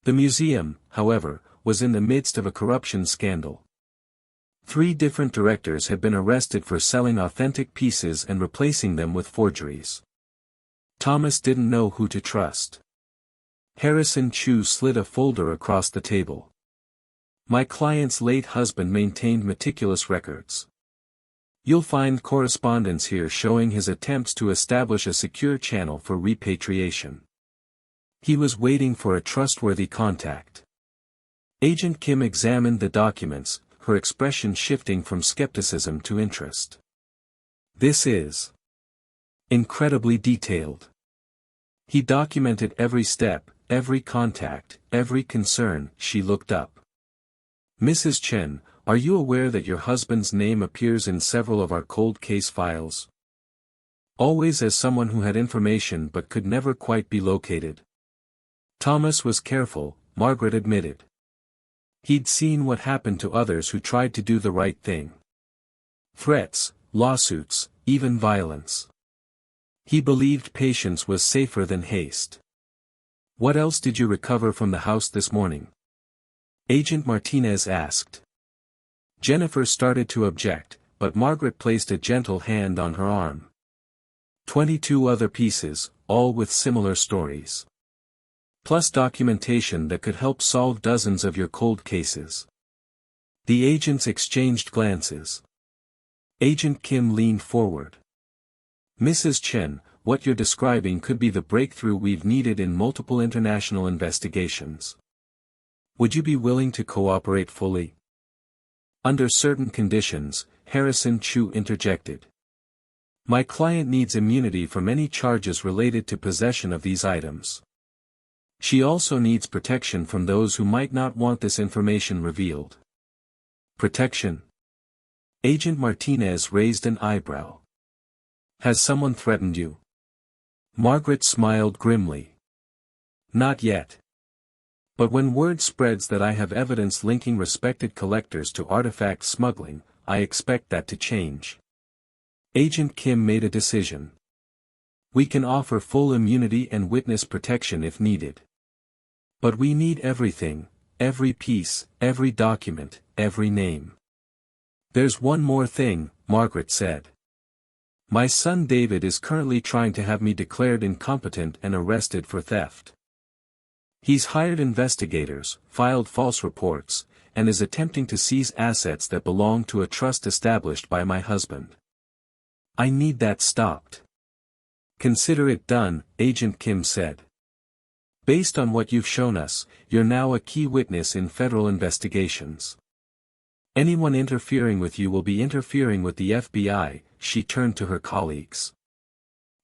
The museum, however, was in the midst of a corruption scandal. 3 different directors had been arrested for selling authentic pieces and replacing them with forgeries. Thomas didn't know who to trust. Harrison Chu slid a folder across the table. "My client's late husband maintained meticulous records. You'll find correspondence here showing his attempts to establish a secure channel for repatriation. He was waiting for a trustworthy contact." Agent Kim examined the documents, her expression shifting from skepticism to interest. "This is incredibly detailed. He documented every step, every contact, every concern." She looked up. "Mrs. Chen, are you aware that your husband's name appears in several of our cold case files? Always as someone who had information but could never quite be located." Thomas was careful, Margaret admitted. He'd seen what happened to others who tried to do the right thing. Threats, lawsuits, even violence. He believed patience was safer than haste. "What else did you recover from the house this morning?" Agent Martinez asked. Jennifer started to object, but Margaret placed a gentle hand on her arm. 22 other pieces, all with similar stories. Plus documentation that could help solve dozens of your cold cases." The agents exchanged glances. Agent Kim leaned forward. "Mrs. Chen, what you're describing could be the breakthrough we've needed in multiple international investigations. Would you be willing to cooperate fully? Under certain conditions, Harrison Chu interjected. My client needs immunity from any charges related to possession of these items. She also needs protection from those who might not want this information revealed. Protection? Agent Martinez raised an eyebrow. Has someone threatened you? Margaret smiled grimly. Not yet. But when word spreads that I have evidence linking respected collectors to artifact smuggling, I expect that to change. Agent Kim made a decision. We can offer full immunity and witness protection if needed. But we need everything, every piece, every document, every name. There's one more thing, Margaret said. My son David is currently trying to have me declared incompetent and arrested for theft. He's hired investigators, filed false reports, and is attempting to seize assets that belong to a trust established by my husband. I need that stopped. Consider it done, Agent Kim said. Based on what you've shown us, you're now a key witness in federal investigations. Anyone interfering with you will be interfering with the FBI, she turned to her colleagues.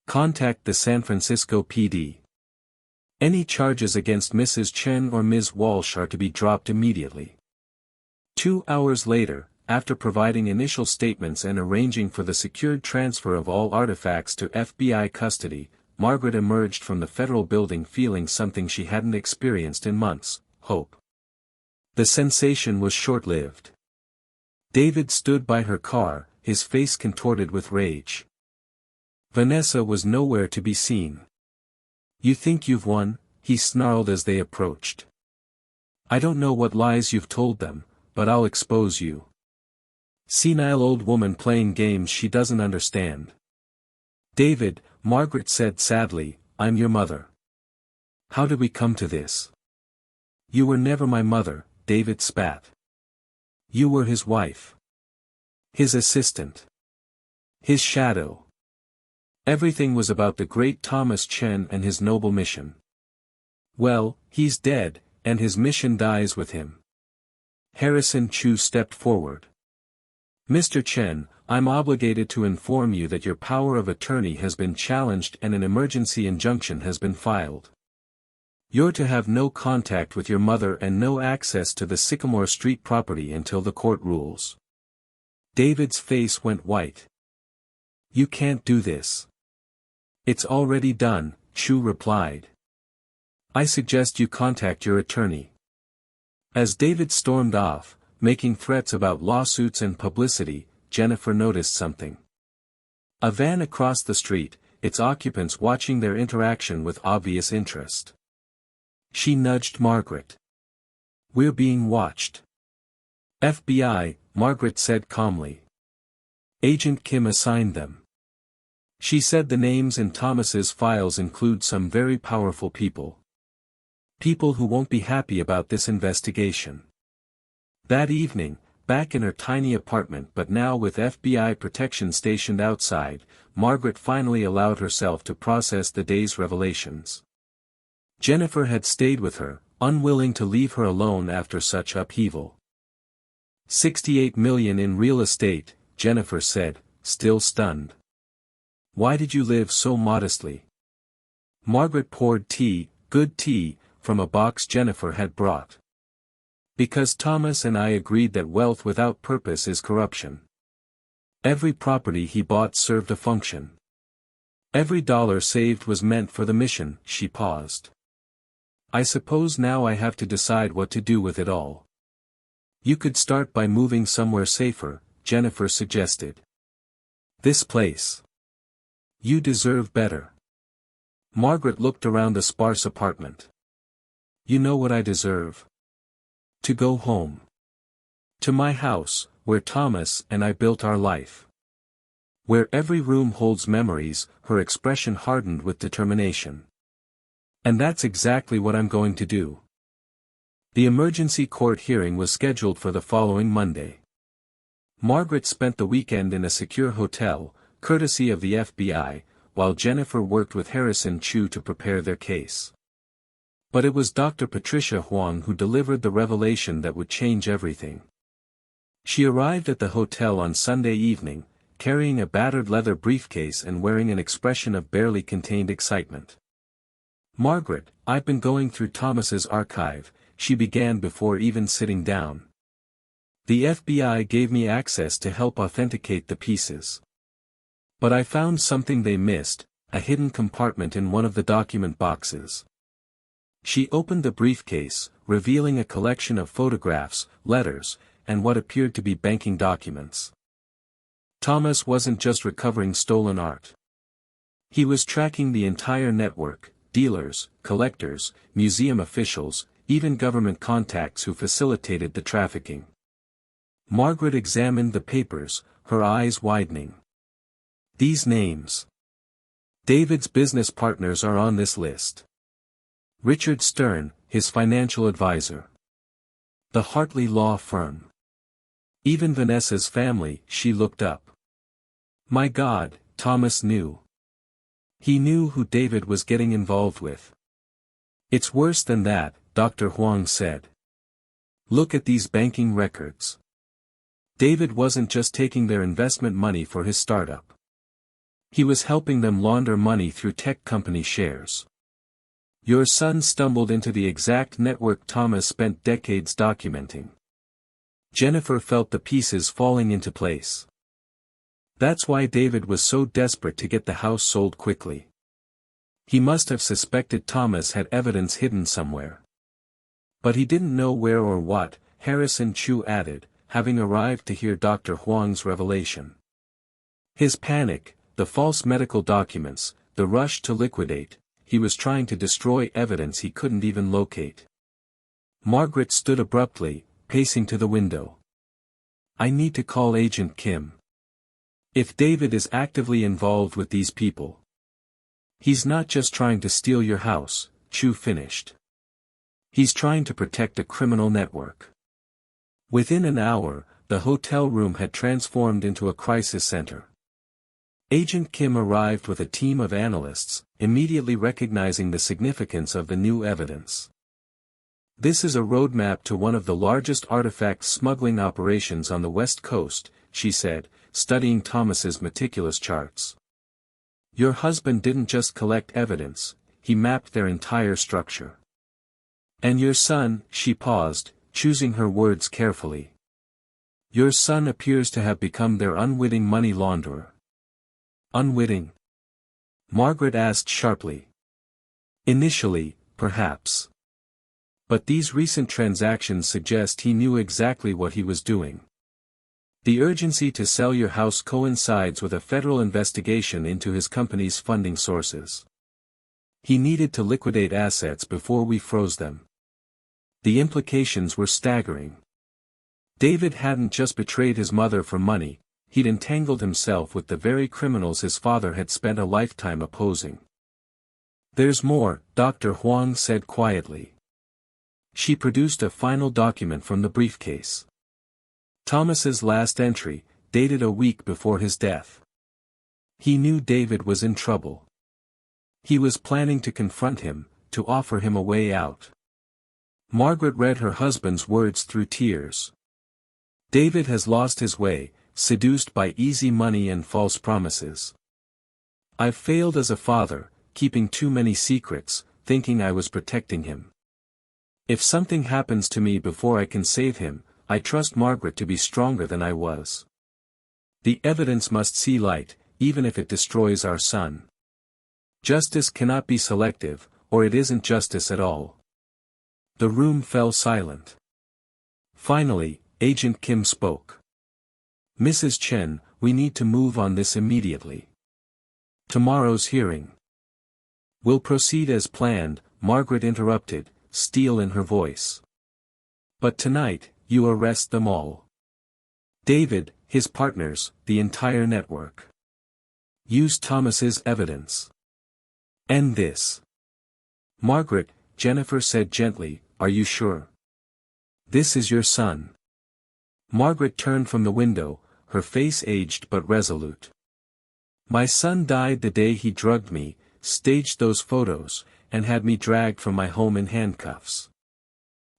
Contact the San Francisco PD. Any charges against Mrs. Chen or Ms. Walsh are to be dropped immediately. 2 hours later, after providing initial statements and arranging for the secured transfer of all artifacts to FBI custody, Margaret emerged from the federal building feeling something she hadn't experienced in months: hope. The sensation was short-lived. David stood by her car, his face contorted with rage. Vanessa was nowhere to be seen. You think you've won? He snarled as they approached. I don't know what lies you've told them, but I'll expose you. Senile old woman playing games she doesn't understand. David, Margaret said sadly, I'm your mother. How did we come to this? You were never my mother, David spat. You were his wife. His assistant. His shadow. Everything was about the great Thomas Chen and his noble mission. Well, he's dead, and his mission dies with him. Harrison Chu stepped forward. Mr. Chen, I'm obligated to inform you that your power of attorney has been challenged and an emergency injunction has been filed. You're to have no contact with your mother and no access to the Sycamore Street property until the court rules. David's face went white. You can't do this. It's already done, Chu replied. I suggest you contact your attorney. As David stormed off, making threats about lawsuits and publicity, Jennifer noticed something. A van across the street, its occupants watching their interaction with obvious interest. She nudged Margaret. We're being watched. FBI, Margaret said calmly. Agent Kim assigned them. She said the names in Thomas's files include some very powerful people. People who won't be happy about this investigation. That evening, back in her tiny apartment but now with FBI protection stationed outside, Margaret finally allowed herself to process the day's revelations. Jennifer had stayed with her, unwilling to leave her alone after such upheaval. $68 million in real estate, Jennifer said, still stunned. Why did you live so modestly? Margaret poured tea, good tea, from a box Jennifer had brought. Because Thomas and I agreed that wealth without purpose is corruption. Every property he bought served a function. Every dollar saved was meant for the mission. She paused. I suppose now I have to decide what to do with it all. You could start by moving somewhere safer, Jennifer suggested. This place. You deserve better. Margaret looked around the sparse apartment. You know what I deserve? To go home. To my house, where Thomas and I built our life. Where every room holds memories, her expression hardened with determination. And that's exactly what I'm going to do. The emergency court hearing was scheduled for the following Monday. Margaret spent the weekend in a secure hotel, courtesy of the FBI, while Jennifer worked with Harrison Chu to prepare their case. But it was Dr. Patricia Huang who delivered the revelation that would change everything. She arrived at the hotel on Sunday evening, carrying a battered leather briefcase and wearing an expression of barely contained excitement. "Margaret, I've been going through Thomas's archive," she began before even sitting down. "The FBI gave me access to help authenticate the pieces. But I found something they missed, a hidden compartment in one of the document boxes." She opened the briefcase, revealing a collection of photographs, letters, and what appeared to be banking documents. Thomas wasn't just recovering stolen art. He was tracking the entire network: dealers, collectors, museum officials, even government contacts who facilitated the trafficking. Margaret examined the papers, her eyes widening. These names. David's business partners are on this list. Richard Stern, his financial advisor. The Hartley Law Firm. Even Vanessa's family. She looked up. My God, Thomas knew. He knew who David was getting involved with. "It's worse than that," Dr. Huang said. "Look at these banking records. David wasn't just taking their investment money for his startup. He was helping them launder money through tech company shares. Your son stumbled into the exact network Thomas spent decades documenting." Jennifer felt the pieces falling into place. That's why David was so desperate to get the house sold quickly. He must have suspected Thomas had evidence hidden somewhere. But he didn't know where or what, Harrison Chu added, having arrived to hear Dr. Huang's revelation. His panic, the false medical documents, the rush to liquidate, he was trying to destroy evidence he couldn't even locate. Margaret stood abruptly, pacing to the window. "I need to call Agent Kim. If David is actively involved with these people. He's not just trying to steal your house," Chu finished. "He's trying to protect a criminal network." Within an hour, the hotel room had transformed into a crisis center. Agent Kim arrived with a team of analysts, immediately recognizing the significance of the new evidence. "This is a roadmap to one of the largest artifact smuggling operations on the West Coast," she said, studying Thomas's meticulous charts. "Your husband didn't just collect evidence, he mapped their entire structure. And your son," she paused, choosing her words carefully. "Your son appears to have become their unwitting money launderer." "Unwitting?" Margaret asked sharply. "Initially, perhaps. But these recent transactions suggest he knew exactly what he was doing. The urgency to sell your house coincides with a federal investigation into his company's funding sources. He needed to liquidate assets before we froze them." The implications were staggering. David hadn't just betrayed his mother for money, he'd entangled himself with the very criminals his father had spent a lifetime opposing. "There's more," Dr. Huang said quietly. She produced a final document from the briefcase. Thomas's last entry, dated a week before his death. He knew David was in trouble. He was planning to confront him, to offer him a way out. Margaret read her husband's words through tears. "David has lost his way, seduced by easy money and false promises. I've failed as a father, keeping too many secrets, thinking I was protecting him. If something happens to me before I can save him, I trust Margaret to be stronger than I was. The evidence must see light, even if it destroys our son. Justice cannot be selective, or it isn't justice at all." The room fell silent. Finally, Agent Kim spoke. "Mrs. Chen, we need to move on this immediately. Tomorrow's hearing." "We'll proceed as planned," Margaret interrupted, steel in her voice. "But tonight, you arrest them all. David, his partners, the entire network. Use Thomas's evidence. End this." "Margaret," Jennifer said gently, "are you sure? This is your son." Margaret turned from the window, her face aged but resolute. My son died the day he drugged me, staged those photos, and had me dragged from my home in handcuffs.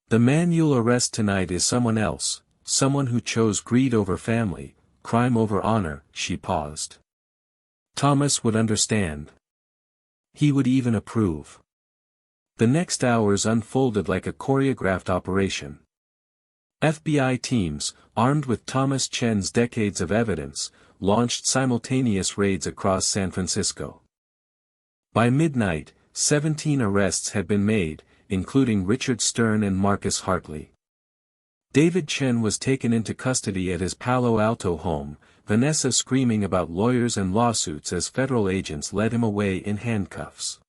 The man you'll arrest tonight is someone else, someone who chose greed over family, crime over honor." She paused. Thomas would understand. He would even approve. The next hours unfolded like a choreographed operation. FBI teams, armed with Thomas Chen's decades of evidence, launched simultaneous raids across San Francisco. By midnight, 17 arrests had been made, including Richard Stern and Marcus Hartley. David Chen was taken into custody at his Palo Alto home, Vanessa screaming about lawyers and lawsuits as federal agents led him away in handcuffs.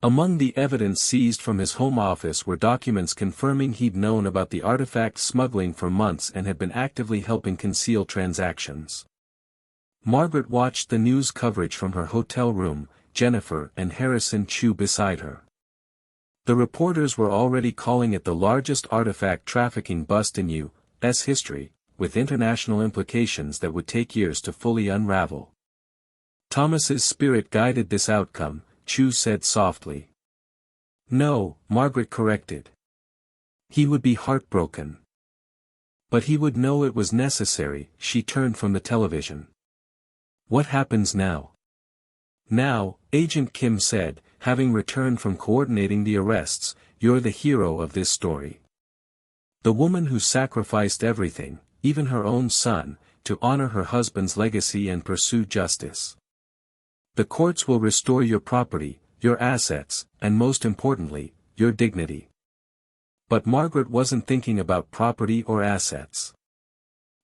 Among the evidence seized from his home office were documents confirming he'd known about the artifact smuggling for months and had been actively helping conceal transactions. Margaret watched the news coverage from her hotel room, Jennifer and Harrison Chu beside her. The reporters were already calling it the largest artifact trafficking bust in U.S. history, with international implications that would take years to fully unravel. Thomas's spirit guided this outcome, Chu said softly. No, Margaret corrected. He would be heartbroken. But he would know it was necessary. She turned from the television. What happens now? Now, Agent Kim said, having returned from coordinating the arrests, you're the hero of this story. The woman who sacrificed everything, even her own son, to honor her husband's legacy and pursue justice. The courts will restore your property, your assets, and most importantly, your dignity. But Margaret wasn't thinking about property or assets.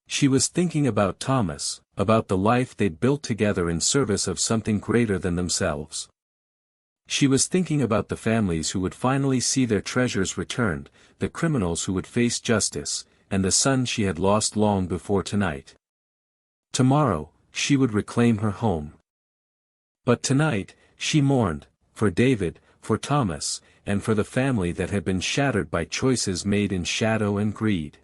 She was thinking about Thomas, about the life they'd built together in service of something greater than themselves. She was thinking about the families who would finally see their treasures returned, the criminals who would face justice, and the son she had lost long before tonight. Tomorrow, she would reclaim her home. But tonight, she mourned, for David, for Thomas, and for the family that had been shattered by choices made in shadow and greed.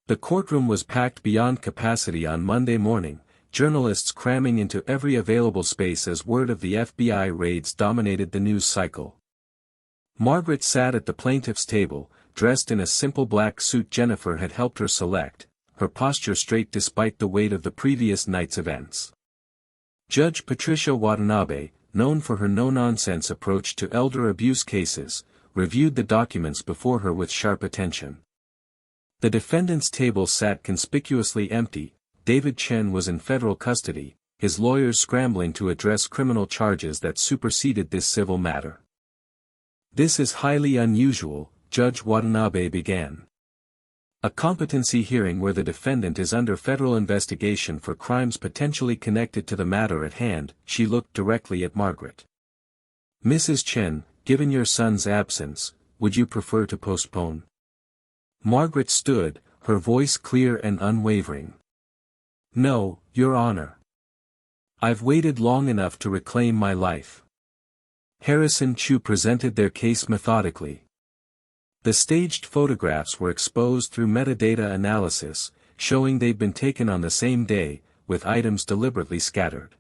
The courtroom was packed beyond capacity on Monday morning, journalists cramming into every available space as word of the FBI raids dominated the news cycle. Margaret sat at the plaintiff's table, dressed in a simple black suit Jennifer had helped her select, her posture straight despite the weight of the previous night's events. Judge Patricia Watanabe, known for her no-nonsense approach to elder abuse cases, reviewed the documents before her with sharp attention. The defendant's table sat conspicuously empty. David Chen was in federal custody, his lawyers scrambling to address criminal charges that superseded this civil matter. This is highly unusual, Judge Watanabe began. A competency hearing where the defendant is under federal investigation for crimes potentially connected to the matter at hand. She looked directly at Margaret. Mrs. Chen, given your son's absence, would you prefer to postpone? Margaret stood, her voice clear and unwavering. No, Your Honor. I've waited long enough to reclaim my life. Harrison Chu presented their case methodically. The staged photographs were exposed through metadata analysis, showing they'd been taken on the same day, with items deliberately scattered.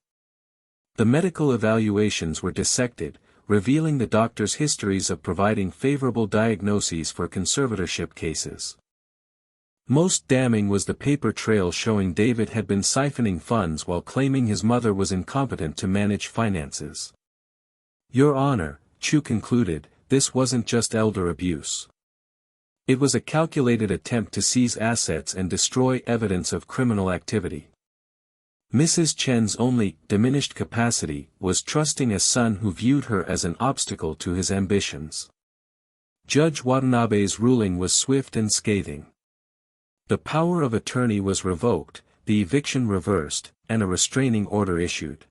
The medical evaluations were dissected, revealing the doctors' histories of providing favorable diagnoses for conservatorship cases. Most damning was the paper trail showing David had been siphoning funds while claiming his mother was incompetent to manage finances. Your Honor, Chu concluded, this wasn't just elder abuse. It was a calculated attempt to seize assets and destroy evidence of criminal activity. Mrs. Chen's only diminished capacity was trusting a son who viewed her as an obstacle to his ambitions. Judge Watanabe's ruling was swift and scathing. The power of attorney was revoked, the eviction reversed, and a restraining order issued.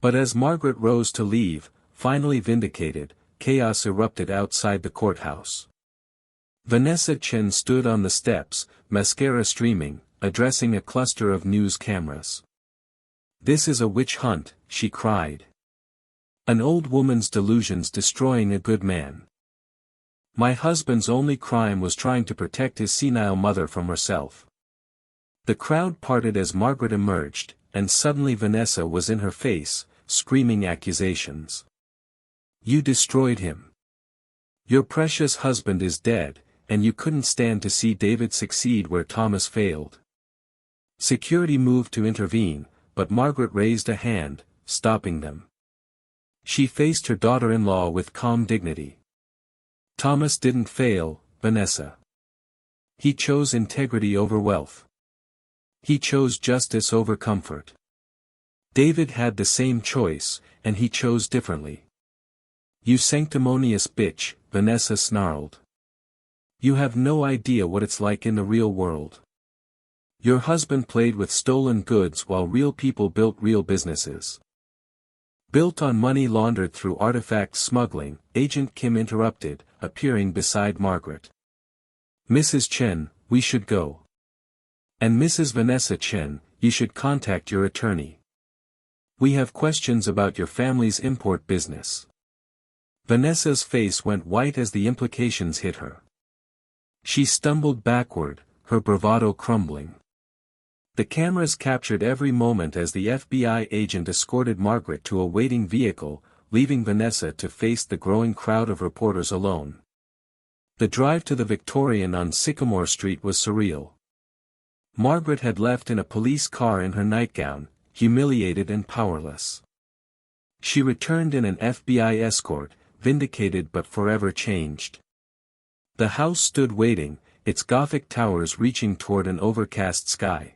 But as Margaret rose to leave, finally vindicated, chaos erupted outside the courthouse. Vanessa Chen stood on the steps, mascara streaming, addressing a cluster of news cameras. This is a witch hunt, she cried. An old woman's delusions destroying a good man. My husband's only crime was trying to protect his senile mother from herself. The crowd parted as Margaret emerged, and suddenly Vanessa was in her face, screaming accusations. You destroyed him. Your precious husband is dead, and you couldn't stand to see David succeed where Thomas failed. Security moved to intervene, but Margaret raised a hand, stopping them. She faced her daughter-in-law with calm dignity. Thomas didn't fail, Vanessa. He chose integrity over wealth. He chose justice over comfort. David had the same choice, and he chose differently. You sanctimonious bitch, Vanessa snarled. You have no idea what it's like in the real world. Your husband played with stolen goods while real people built real businesses. Built on money laundered through artifact smuggling, Agent Kim interrupted, appearing beside Margaret. Mrs. Chen, we should go. And Mrs. Vanessa Chen, you should contact your attorney. We have questions about your family's import business. Vanessa's face went white as the implications hit her. She stumbled backward, her bravado crumbling. The cameras captured every moment as the FBI agent escorted Margaret to a waiting vehicle, leaving Vanessa to face the growing crowd of reporters alone. The drive to the Victorian on Sycamore Street was surreal. Margaret had left in a police car in her nightgown, humiliated and powerless. She returned in an FBI escort, vindicated but forever changed. The house stood waiting, its Gothic towers reaching toward an overcast sky.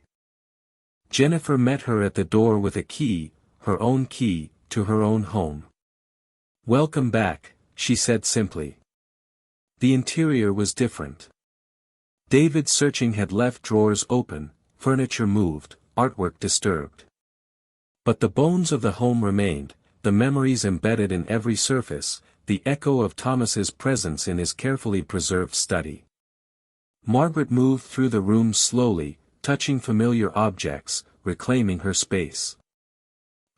Jennifer met her at the door with a key, her own key, to her own home. Welcome back, she said simply. The interior was different. David's searching had left drawers open, furniture moved, artwork disturbed. But the bones of the home remained, the memories embedded in every surface, the echo of Thomas's presence in his carefully preserved study. Margaret moved through the room slowly, touching familiar objects, reclaiming her space.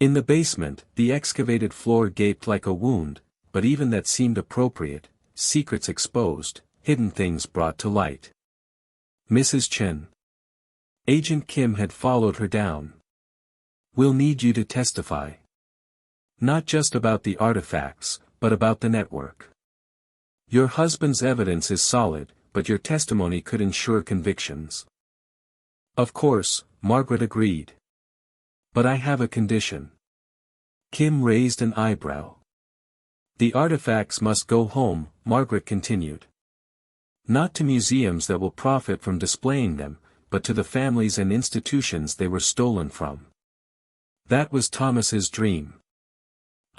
In the basement, the excavated floor gaped like a wound, but even that seemed appropriate, secrets exposed, hidden things brought to light. Mrs. Chen. Agent Kim had followed her down. We'll need you to testify. Not just about the artifacts, but about the network. Your husband's evidence is solid, but your testimony could ensure convictions. Of course, Margaret agreed. But I have a condition. Kim raised an eyebrow. The artifacts must go home, Margaret continued. Not to museums that will profit from displaying them, but to the families and institutions they were stolen from. That was Thomas's dream.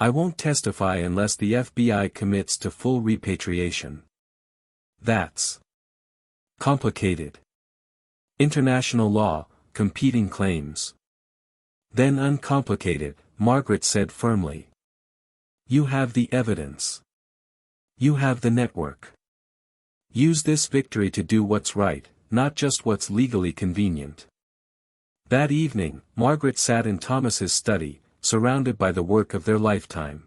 I won't testify unless the FBI commits to full repatriation. That's complicated. International law, competing claims. Then uncomplicated, Margaret said firmly. You have the evidence. You have the network. Use this victory to do what's right, not just what's legally convenient. That evening, Margaret sat in Thomas's study, surrounded by the work of their lifetime.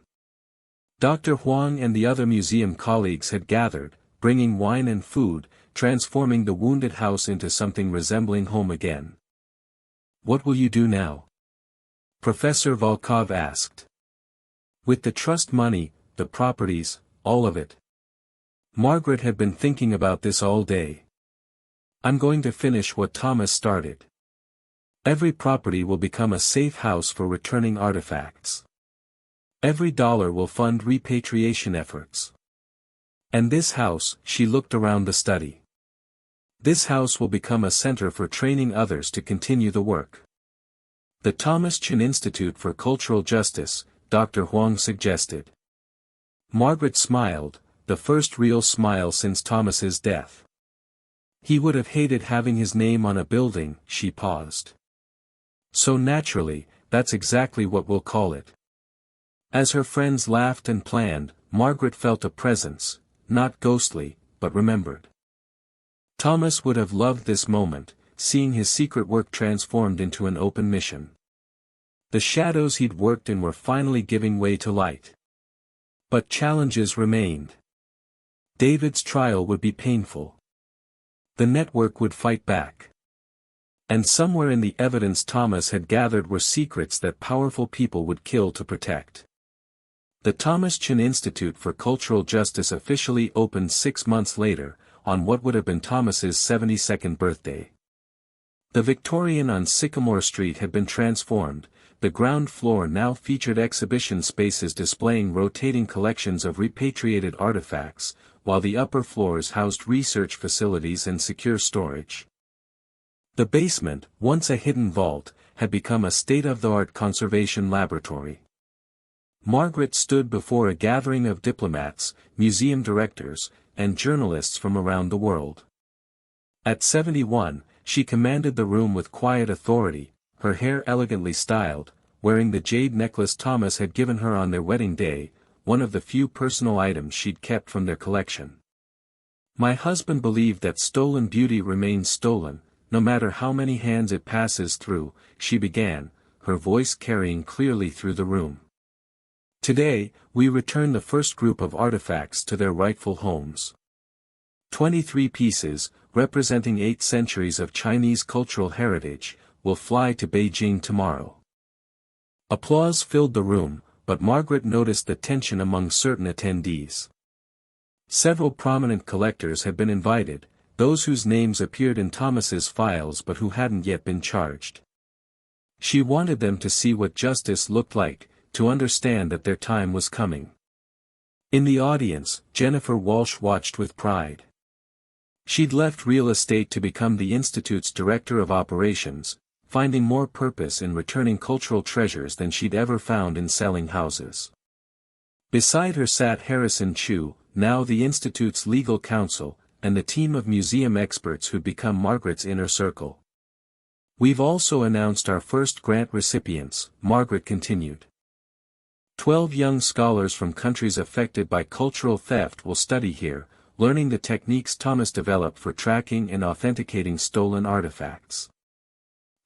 Dr. Huang and the other museum colleagues had gathered, bringing wine and food, transforming the wounded house into something resembling home again. What will you do now? Professor Volkov asked. With the trust money, the properties, all of it. Margaret had been thinking about this all day. I'm going to finish what Thomas started. Every property will become a safe house for returning artifacts. Every dollar will fund repatriation efforts. And this house, she looked around the study. This house will become a center for training others to continue the work. The Thomas Chen Institute for Cultural Justice, Dr. Huang suggested. Margaret smiled, the first real smile since Thomas's death. He would have hated having his name on a building, she paused. So naturally, that's exactly what we'll call it. As her friends laughed and planned, Margaret felt a presence, not ghostly, but remembered. Thomas would have loved this moment, seeing his secret work transformed into an open mission. The shadows he'd worked in were finally giving way to light. But challenges remained. David's trial would be painful. The network would fight back. And somewhere in the evidence Thomas had gathered were secrets that powerful people would kill to protect. The Thomas Chen Institute for Cultural Justice officially opened 6 months later, on what would have been Thomas's 72nd birthday. The Victorian on Sycamore Street had been transformed. The ground floor now featured exhibition spaces displaying rotating collections of repatriated artifacts, while the upper floors housed research facilities and secure storage. The basement, once a hidden vault, had become a state-of-the-art conservation laboratory. Margaret stood before a gathering of diplomats, museum directors, and journalists from around the world. At 71, she commanded the room with quiet authority, her hair elegantly styled, wearing the jade necklace Thomas had given her on their wedding day, one of the few personal items she'd kept from their collection. My husband believed that stolen beauty remains stolen, no matter how many hands it passes through, she began, her voice carrying clearly through the room. Today, we return the first group of artifacts to their rightful homes. 23 pieces, representing 8 centuries of Chinese cultural heritage, will fly to Beijing tomorrow. Applause filled the room, but Margaret noticed the tension among certain attendees. Several prominent collectors had been invited, those whose names appeared in Thomas's files but who hadn't yet been charged. She wanted them to see what justice looked like, to understand that their time was coming. In the audience, Jennifer Walsh watched with pride. She'd left real estate to become the Institute's director of operations, finding more purpose in returning cultural treasures than she'd ever found in selling houses. Beside her sat Harrison Chu, now the Institute's legal counsel, and the team of museum experts who'd become Margaret's inner circle. We've also announced our first grant recipients, Margaret continued. 12 young scholars from countries affected by cultural theft will study here, learning the techniques Thomas developed for tracking and authenticating stolen artifacts.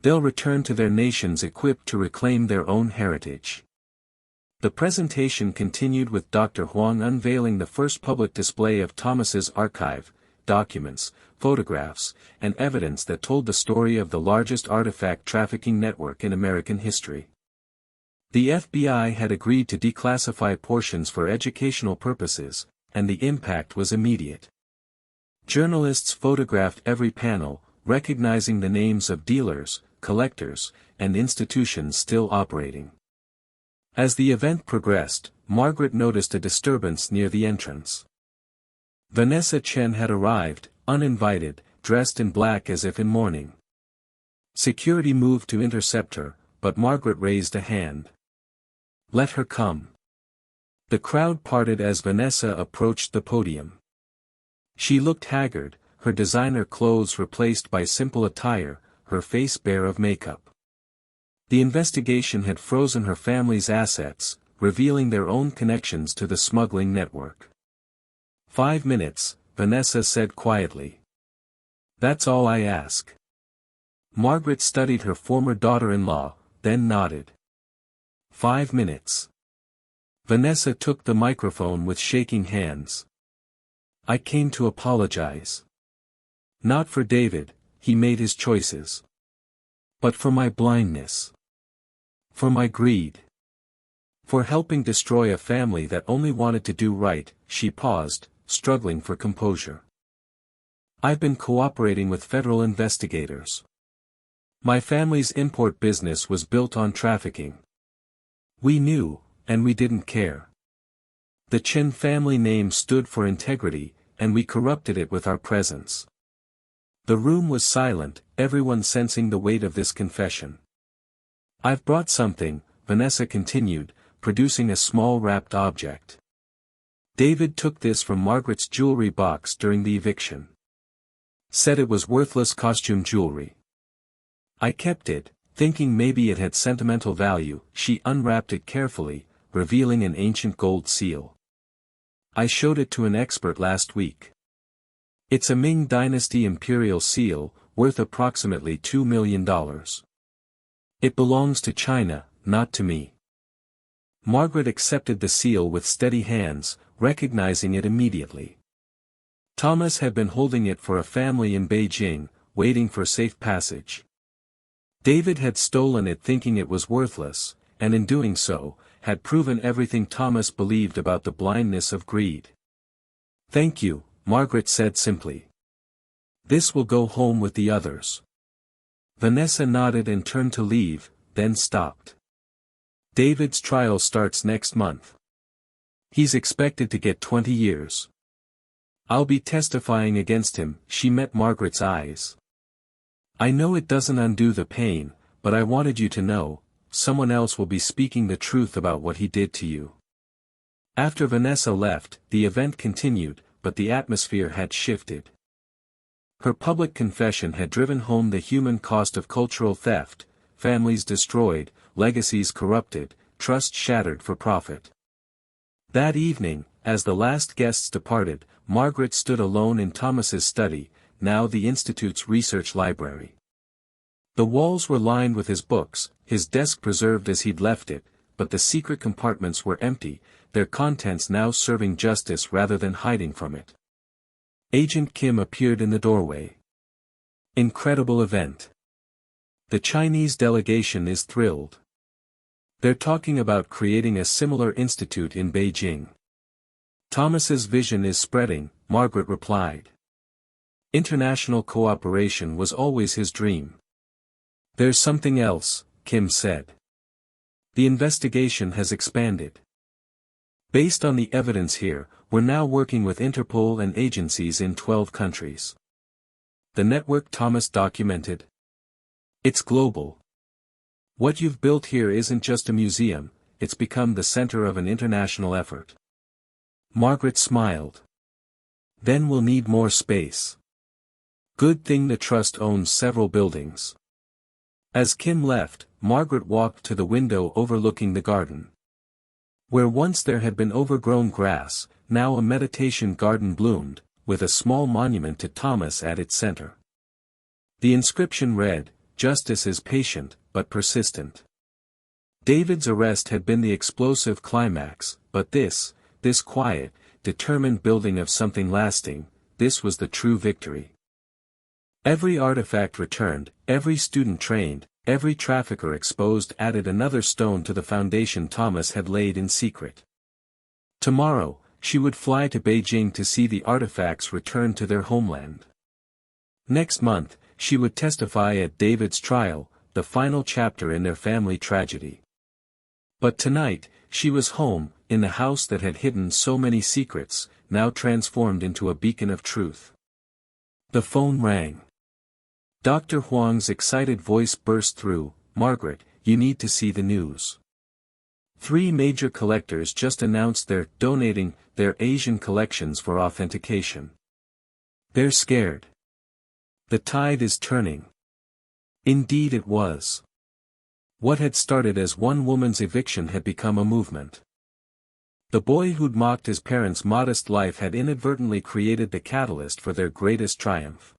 They'll return to their nations equipped to reclaim their own heritage. The presentation continued with Dr. Huang unveiling the first public display of Thomas's archive, documents, photographs, and evidence that told the story of the largest artifact trafficking network in American history. The FBI had agreed to declassify portions for educational purposes, and the impact was immediate. Journalists photographed every panel, recognizing the names of dealers, collectors, and institutions still operating. As the event progressed, Margaret noticed a disturbance near the entrance. Vanessa Chen had arrived, uninvited, dressed in black as if in mourning. Security moved to intercept her, but Margaret raised a hand. Let her come. The crowd parted as Vanessa approached the podium. She looked haggard, her designer clothes replaced by simple attire, her face bare of makeup. The investigation had frozen her family's assets, revealing their own connections to the smuggling network. 5 minutes, Vanessa said quietly. That's all I ask. Margaret studied her former daughter-in-law, then nodded. 5 minutes. Vanessa took the microphone with shaking hands. I came to apologize. Not for David, he made his choices. But for my blindness. For my greed. For helping destroy a family that only wanted to do right. She paused, struggling for composure. I've been cooperating with federal investigators. My family's import business was built on trafficking. We knew, and we didn't care. The Chen family name stood for integrity, and we corrupted it with our presence. The room was silent, everyone sensing the weight of this confession. I've brought something, Vanessa continued, producing a small wrapped object. David took this from Margaret's jewelry box during the eviction. Said it was worthless costume jewelry. I kept it, thinking maybe it had sentimental value. She unwrapped it carefully, revealing an ancient gold seal. I showed it to an expert last week. It's a Ming Dynasty imperial seal, worth approximately $2 million. It belongs to China, not to me. Margaret accepted the seal with steady hands, recognizing it immediately. Thomas had been holding it for a family in Beijing, waiting for safe passage. David had stolen it thinking it was worthless, and in doing so, had proven everything Thomas believed about the blindness of greed. "Thank you," Margaret said simply. "This will go home with the others." Vanessa nodded and turned to leave, then stopped. "David's trial starts next month. He's expected to get 20 years. I'll be testifying against him." She met Margaret's eyes. "I know it doesn't undo the pain, but I wanted you to know, someone else will be speaking the truth about what he did to you." After Vanessa left, the event continued, but the atmosphere had shifted. Her public confession had driven home the human cost of cultural theft: families destroyed, legacies corrupted, trust shattered for profit. That evening, as the last guests departed, Margaret stood alone in Thomas's study, now the Institute's research library. The walls were lined with his books, his desk preserved as he'd left it, but the secret compartments were empty, their contents now serving justice rather than hiding from it. Agent Kim appeared in the doorway. "Incredible event. The Chinese delegation is thrilled. They're talking about creating a similar institute in Beijing." "Thomas's vision is spreading," Margaret replied. "International cooperation was always his dream." "There's something else," Kim said. "The investigation has expanded. Based on the evidence here, we're now working with Interpol and agencies in 12 countries. The network Thomas documented. It's global. What you've built here isn't just a museum, it's become the center of an international effort." Margaret smiled. "Then we'll need more space. Good thing the trust owns several buildings." As Kim left, Margaret walked to the window overlooking the garden. Where once there had been overgrown grass, now a meditation garden bloomed, with a small monument to Thomas at its center. The inscription read, "Justice is patient, but persistent." David's arrest had been the explosive climax, but this quiet, determined building of something lasting, this was the true victory. Every artifact returned, every student trained, every trafficker exposed added another stone to the foundation Thomas had laid in secret. Tomorrow, she would fly to Beijing to see the artifacts return to their homeland. Next month, she would testify at David's trial, the final chapter in their family tragedy. But tonight, she was home, in the house that had hidden so many secrets, now transformed into a beacon of truth. The phone rang. Dr. Huang's excited voice burst through, "Margaret, you need to see the news. 3 major collectors just announced they're donating their Asian collections for authentication. They're scared. The tide is turning." Indeed it was. What had started as one woman's eviction had become a movement. The boy who'd mocked his parents' modest life had inadvertently created the catalyst for their greatest triumph.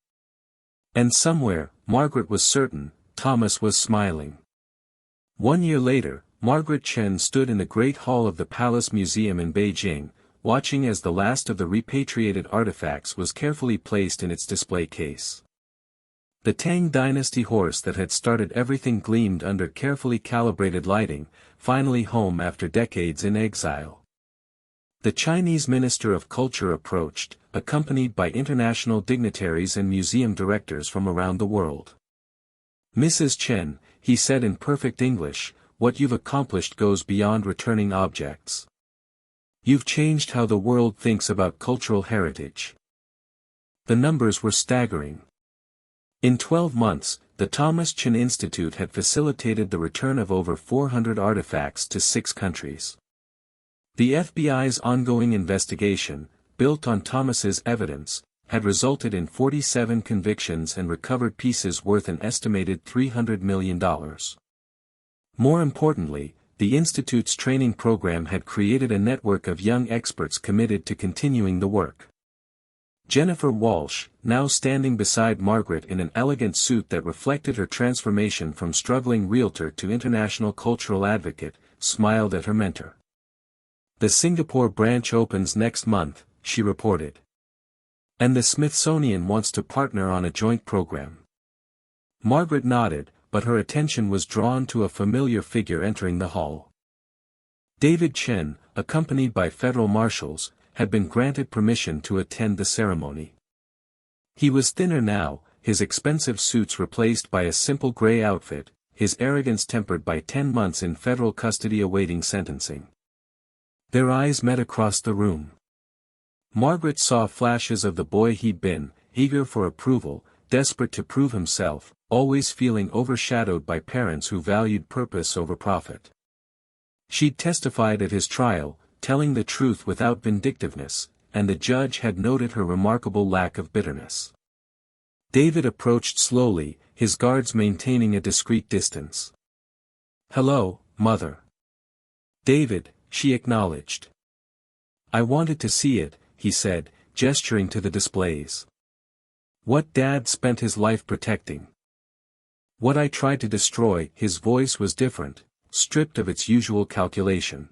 And somewhere, Margaret was certain, Thomas was smiling. 1 year later, Margaret Chen stood in the Great Hall of the Palace Museum in Beijing, watching as the last of the repatriated artifacts was carefully placed in its display case. The Tang Dynasty horse that had started everything gleamed under carefully calibrated lighting, finally home after decades in exile. The Chinese Minister of Culture approached, accompanied by international dignitaries and museum directors from around the world. "Mrs. Chen," he said in perfect English, "what you've accomplished goes beyond returning objects. You've changed how the world thinks about cultural heritage." The numbers were staggering. In 12 months, the Thomas Chen Institute had facilitated the return of over 400 artifacts to 6 countries. The FBI's ongoing investigation, built on Thomas's evidence, had resulted in 47 convictions and recovered pieces worth an estimated $300 million. More importantly, the Institute's training program had created a network of young experts committed to continuing the work. Jennifer Walsh, now standing beside Margaret in an elegant suit that reflected her transformation from struggling realtor to international cultural advocate, smiled at her mentor. "The Singapore branch opens next month," she reported. "And the Smithsonian wants to partner on a joint program." Margaret nodded, but her attention was drawn to a familiar figure entering the hall. David Chen, accompanied by federal marshals, had been granted permission to attend the ceremony. He was thinner now, his expensive suits replaced by a simple gray outfit, his arrogance tempered by 10 months in federal custody awaiting sentencing. Their eyes met across the room. Margaret saw flashes of the boy he'd been, eager for approval, desperate to prove himself, always feeling overshadowed by parents who valued purpose over profit. She'd testified at his trial, telling the truth without vindictiveness, and the judge had noted her remarkable lack of bitterness. David approached slowly, his guards maintaining a discreet distance. "Hello, Mother." "David," she acknowledged. "I wanted to see it," he said, gesturing to the displays. "What Dad spent his life protecting. What I tried to destroy." His voice was different, stripped of its usual calculation.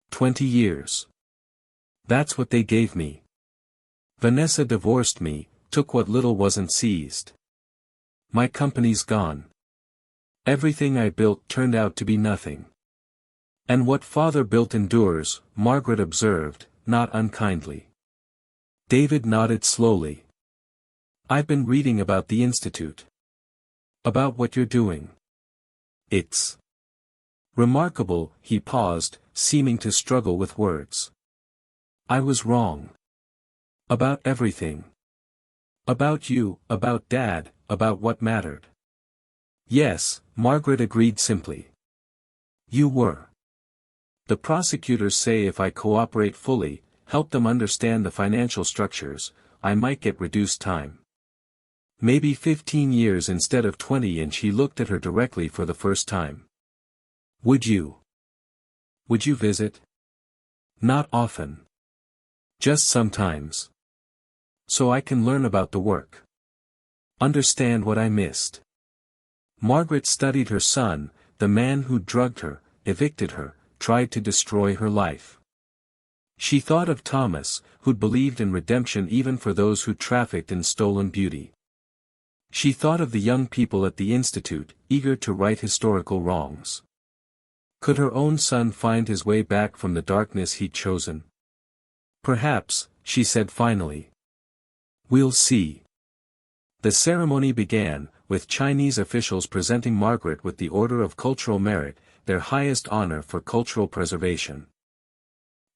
20 years. That's what they gave me. Vanessa divorced me, took what little wasn't seized. My company's gone. Everything I built turned out to be nothing. And what Father built endures, Margaret observed, not unkindly. David nodded slowly. "I've been reading about the Institute. About what you're doing. It's remarkable." He paused, seeming to struggle with words. "I was wrong. About everything. About you, about Dad, about what mattered." "Yes," Margaret agreed simply. "You were. The prosecutors say if I cooperate fully, help them understand the financial structures, I might get reduced time. Maybe 15 years instead of 20." And she looked at her directly for the first time. Would you visit?" "Not often. Just sometimes. So I can learn about the work. Understand what I missed." Margaret studied her son, the man who drugged her, evicted her, tried to destroy her life. She thought of Thomas, who'd believed in redemption even for those who trafficked in stolen beauty. She thought of the young people at the Institute, eager to right historical wrongs. Could her own son find his way back from the darkness he'd chosen? "Perhaps," she said finally. "We'll see." The ceremony began, with Chinese officials presenting Margaret with the Order of Cultural Merit, their highest honor for cultural preservation.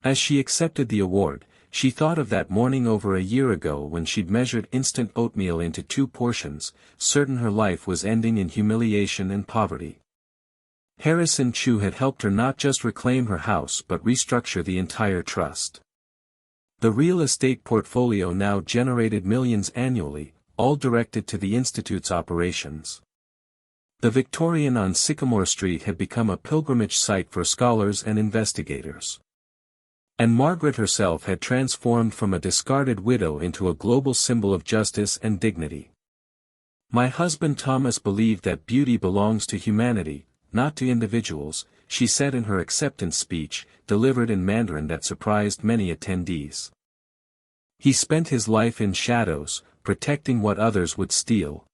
As she accepted the award, she thought of that morning over a year ago when she'd measured instant oatmeal into 2 portions, certain her life was ending in humiliation and poverty. Harrison Chu had helped her not just reclaim her house but restructure the entire trust. The real estate portfolio now generated millions annually, all directed to the Institute's operations. The Victorian on Sycamore Street had become a pilgrimage site for scholars and investigators. And Margaret herself had transformed from a discarded widow into a global symbol of justice and dignity. "My husband Thomas believed that beauty belongs to humanity, not to individuals," she said in her acceptance speech, delivered in Mandarin that surprised many attendees. "He spent his life in shadows, protecting what others would steal.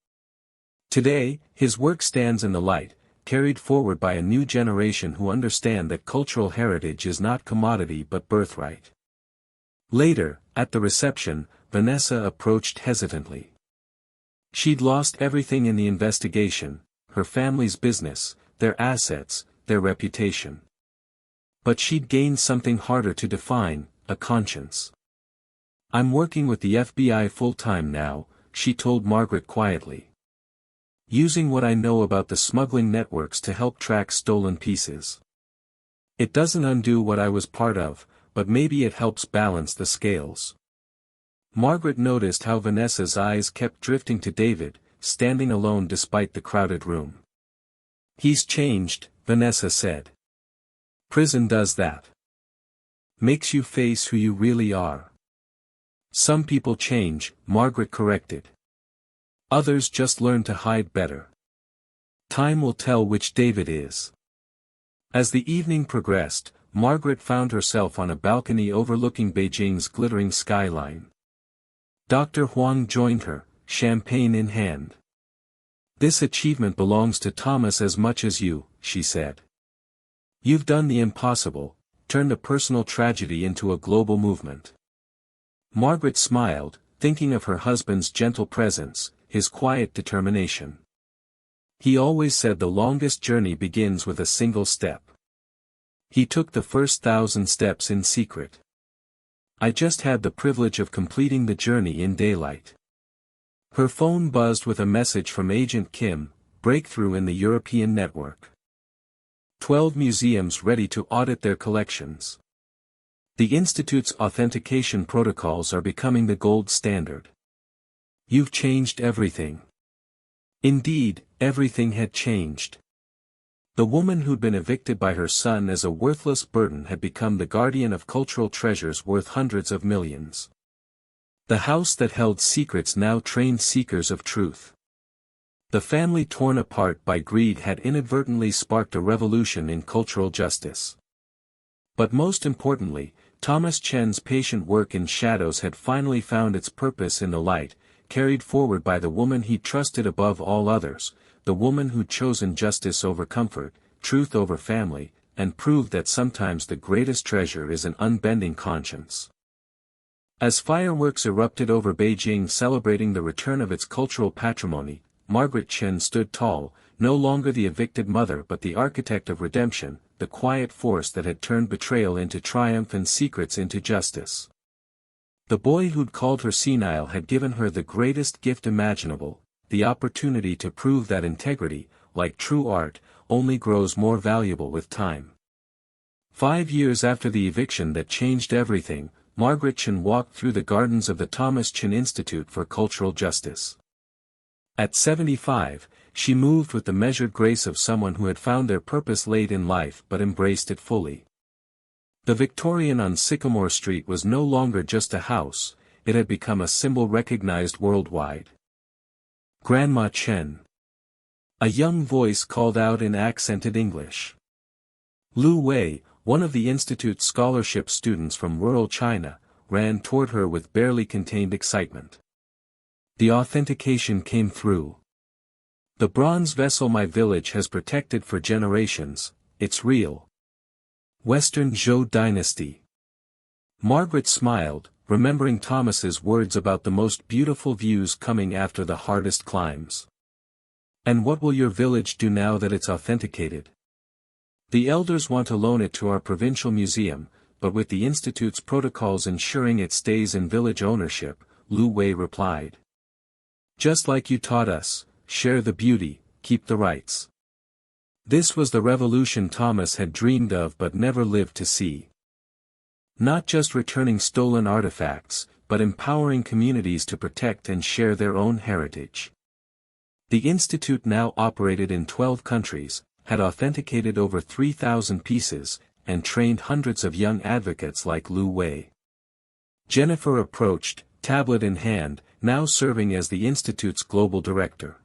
Today, his work stands in the light, carried forward by a new generation who understand that cultural heritage is not commodity but birthright." Later, at the reception, Vanessa approached hesitantly. She'd lost everything in the investigation, her family's business, their assets, their reputation. But she'd gained something harder to define, a conscience. "I'm working with the FBI full-time now," she told Margaret quietly. "Using what I know about the smuggling networks to help track stolen pieces. It doesn't undo what I was part of, but maybe it helps balance the scales." Margaret noticed how Vanessa's eyes kept drifting to David, standing alone despite the crowded room. "He's changed," Vanessa said. "Prison does that. Makes you face who you really are." "Some people change," Margaret corrected. "Others just learn to hide better. Time will tell which David is." As the evening progressed, Margaret found herself on a balcony overlooking Beijing's glittering skyline. Dr. Huang joined her, champagne in hand. "This achievement belongs to Thomas as much as you," she said. "You've done the impossible, turned a personal tragedy into a global movement." Margaret smiled, thinking of her husband's gentle presence, his quiet determination. "He always said the longest journey begins with a single step. He took the first 1,000 steps in secret. I just had the privilege of completing the journey in daylight." Her phone buzzed with a message from Agent Kim, breakthrough in the European network. 12 museums ready to audit their collections. The Institute's authentication protocols are becoming the gold standard. You've changed everything. Indeed, everything had changed. The woman who'd been evicted by her son as a worthless burden had become the guardian of cultural treasures worth hundreds of millions. The house that held secrets now trained seekers of truth. The family torn apart by greed had inadvertently sparked a revolution in cultural justice. But most importantly, Thomas Chen's patient work in shadows had finally found its purpose in the light, carried forward by the woman he trusted above all others, the woman who'd chosen justice over comfort, truth over family, and proved that sometimes the greatest treasure is an unbending conscience. As fireworks erupted over Beijing celebrating the return of its cultural patrimony, Margaret Chen stood tall, no longer the evicted mother but the architect of redemption, the quiet force that had turned betrayal into triumph and secrets into justice. The boy who'd called her senile had given her the greatest gift imaginable, the opportunity to prove that integrity, like true art, only grows more valuable with time. 5 years after the eviction that changed everything, Margaret Chen walked through the gardens of the Thomas Chen Institute for Cultural Justice. At 75, she moved with the measured grace of someone who had found their purpose late in life but embraced it fully. The Victorian on Sycamore Street was no longer just a house, it had become a symbol recognized worldwide. "Grandma Chen." A young voice called out in accented English. Lu Wei, one of the Institute's scholarship students from rural China, ran toward her with barely contained excitement. The authentication came through. "The bronze vessel my village has protected for generations, it's real. Western Zhou Dynasty." Margaret smiled, remembering Thomas's words about the most beautiful views coming after the hardest climbs. "And what will your village do now that it's authenticated?" "The elders want to loan it to our provincial museum, but with the Institute's protocols ensuring it stays in village ownership," Lu Wei replied. "Just like you taught us, share the beauty, keep the rights." This was the revolution Thomas had dreamed of but never lived to see. Not just returning stolen artifacts, but empowering communities to protect and share their own heritage. The Institute now operated in 12 countries, had authenticated over 3,000 pieces, and trained hundreds of young advocates like Lu Wei. Jennifer approached, tablet in hand, now serving as the Institute's global director.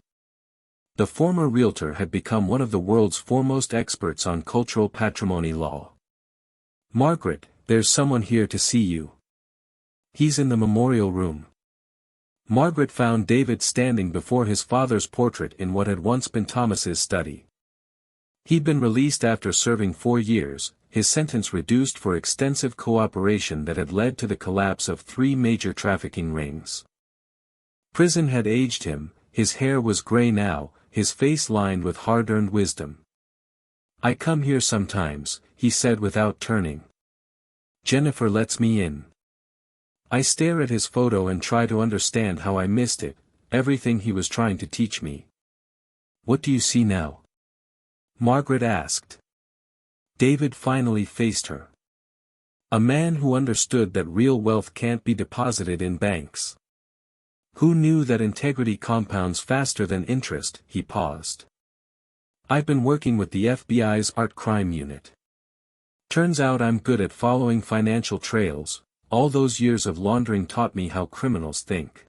The former Realtor had become one of the world's foremost experts on cultural patrimony law. "Margaret, there's someone here to see you. He's in the memorial room." Margaret found David standing before his father's portrait in what had once been Thomas's study. He'd been released after serving 4 years, his sentence reduced for extensive cooperation that had led to the collapse of 3 major trafficking rings. Prison had aged him, his hair was gray now, his face lined with hard-earned wisdom. "I come here sometimes," he said without turning. "Jennifer lets me in. I stare at his photo and try to understand how I missed it, everything he was trying to teach me." "What do you see now?" Margaret asked. David finally faced her. A man who understood that real wealth can't be deposited in banks. Who knew that integrity compounds faster than interest, he paused. "I've been working with the FBI's art crime unit. Turns out I'm good at following financial trails, all those years of laundering taught me how criminals think."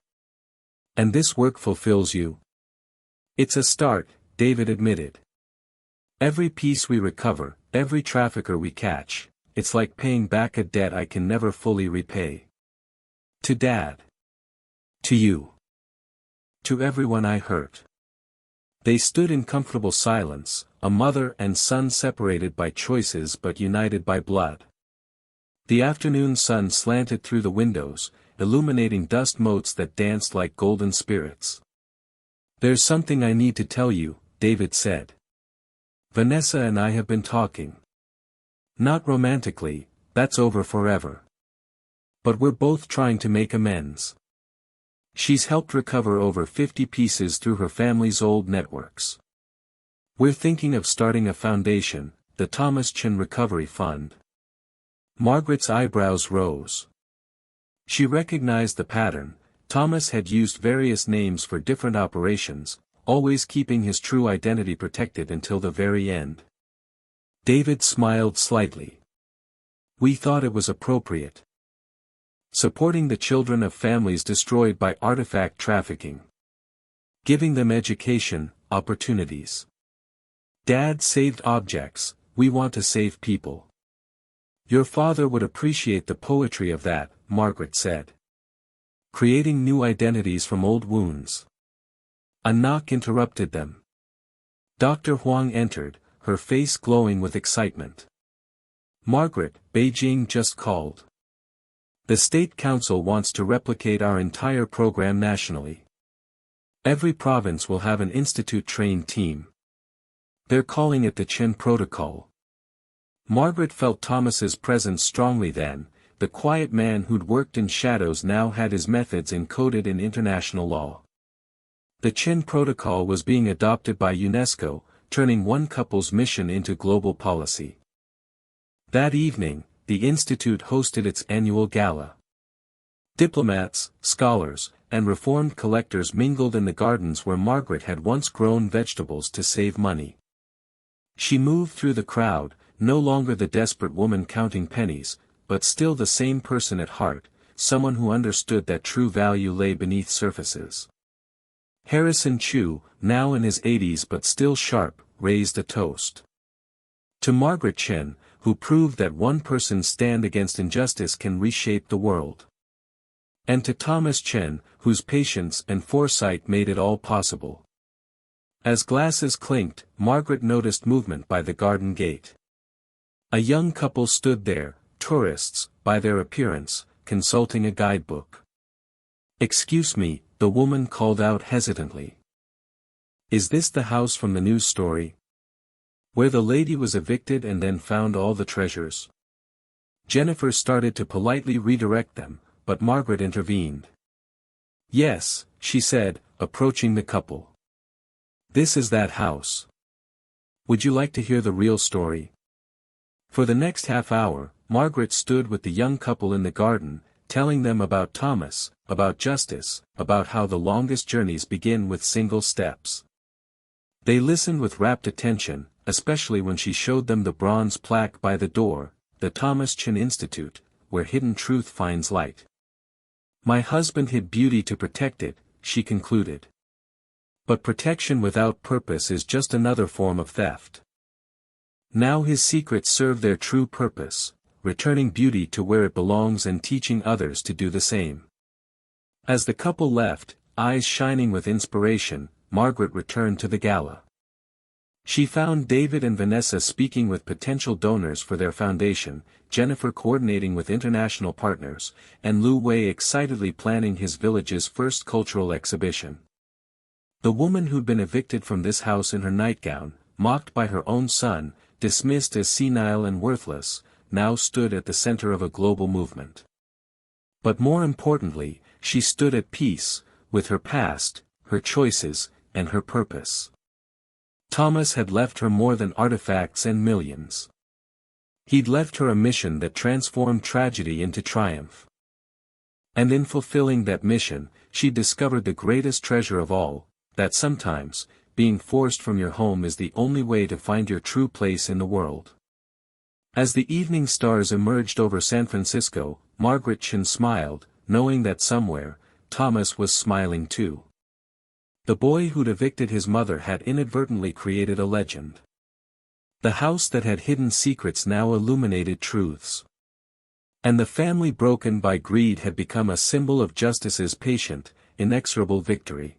"And this work fulfills you?" "It's a start," David admitted. "Every piece we recover, every trafficker we catch, it's like paying back a debt I can never fully repay. To Dad. To you. To everyone I hurt." They stood in comfortable silence, a mother and son separated by choices but united by blood. The afternoon sun slanted through the windows, illuminating dust motes that danced like golden spirits. "There's something I need to tell you," David said. "Vanessa and I have been talking. Not romantically, that's over forever. But we're both trying to make amends. She's helped recover over 50 pieces through her family's old networks. We're thinking of starting a foundation, the Thomas Chen Recovery Fund." Margaret's eyebrows rose. She recognized the pattern. Thomas had used various names for different operations, always keeping his true identity protected until the very end. David smiled slightly. "We thought it was appropriate. Supporting the children of families destroyed by artifact trafficking. Giving them education, opportunities. Dad saved objects, we want to save people." "Your father would appreciate the poetry of that," Margaret said. "Creating new identities from old wounds." A knock interrupted them. Dr. Huang entered, her face glowing with excitement. "Margaret, Beijing just called. The State Council wants to replicate our entire program nationally. Every province will have an institute-trained team. They're calling it the Chen Protocol." Margaret felt Thomas's presence strongly then. The quiet man who'd worked in shadows now had his methods encoded in international law. The Chen Protocol was being adopted by UNESCO, turning one couple's mission into global policy. That evening, the institute hosted its annual gala. Diplomats, scholars, and reformed collectors mingled in the gardens where Margaret had once grown vegetables to save money. She moved through the crowd, no longer the desperate woman counting pennies, but still the same person at heart, someone who understood that true value lay beneath surfaces. Harrison Chu, now in his 80s but still sharp, raised a toast. To Margaret Chen, who proved that one person's stand against injustice can reshape the world. And to Thomas Chen, whose patience and foresight made it all possible. As glasses clinked, Margaret noticed movement by the garden gate. A young couple stood there, tourists, by their appearance, consulting a guidebook. "Excuse me," the woman called out hesitantly. "Is this the house from the news story? Where the lady was evicted and then found all the treasures?" Jennifer started to politely redirect them, but Margaret intervened. "Yes," she said, approaching the couple. "This is that house. Would you like to hear the real story?" For the next half hour, Margaret stood with the young couple in the garden, telling them about Thomas, about justice, about how the longest journeys begin with single steps. They listened with rapt attention, especially when she showed them the bronze plaque by the door, the Thomas Chen Institute, where hidden truth finds light. "My husband hid beauty to protect it," she concluded. "But protection without purpose is just another form of theft. Now his secrets serve their true purpose, returning beauty to where it belongs and teaching others to do the same." As the couple left, eyes shining with inspiration, Margaret returned to the gala. She found David and Vanessa speaking with potential donors for their foundation, Jennifer coordinating with international partners, and Lu Wei excitedly planning his village's first cultural exhibition. The woman who'd been evicted from this house in her nightgown, mocked by her own son, dismissed as senile and worthless, now stood at the center of a global movement. But more importantly, she stood at peace, with her past, her choices, and her purpose. Thomas had left her more than artifacts and millions. He'd left her a mission that transformed tragedy into triumph. And in fulfilling that mission, she discovered the greatest treasure of all, that sometimes, being forced from your home is the only way to find your true place in the world. As the evening stars emerged over San Francisco, Margaret Chen smiled, knowing that somewhere, Thomas was smiling too. The boy who'd evicted his mother had inadvertently created a legend. The house that had hidden secrets now illuminated truths. And the family broken by greed had become a symbol of justice's patient, inexorable victory.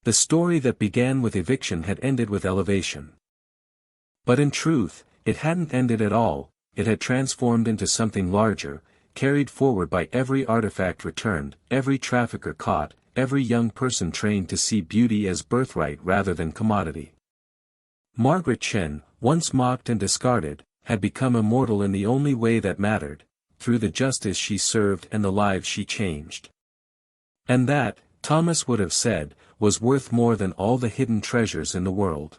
The story that began with eviction had ended with elevation. But in truth, it hadn't ended at all, it had transformed into something larger, carried forward by every artifact returned, every trafficker caught, every young person trained to see beauty as birthright rather than commodity. Margaret Chen, once mocked and discarded, had become immortal in the only way that mattered, through the justice she served and the lives she changed. And that, Thomas would have said, was worth more than all the hidden treasures in the world.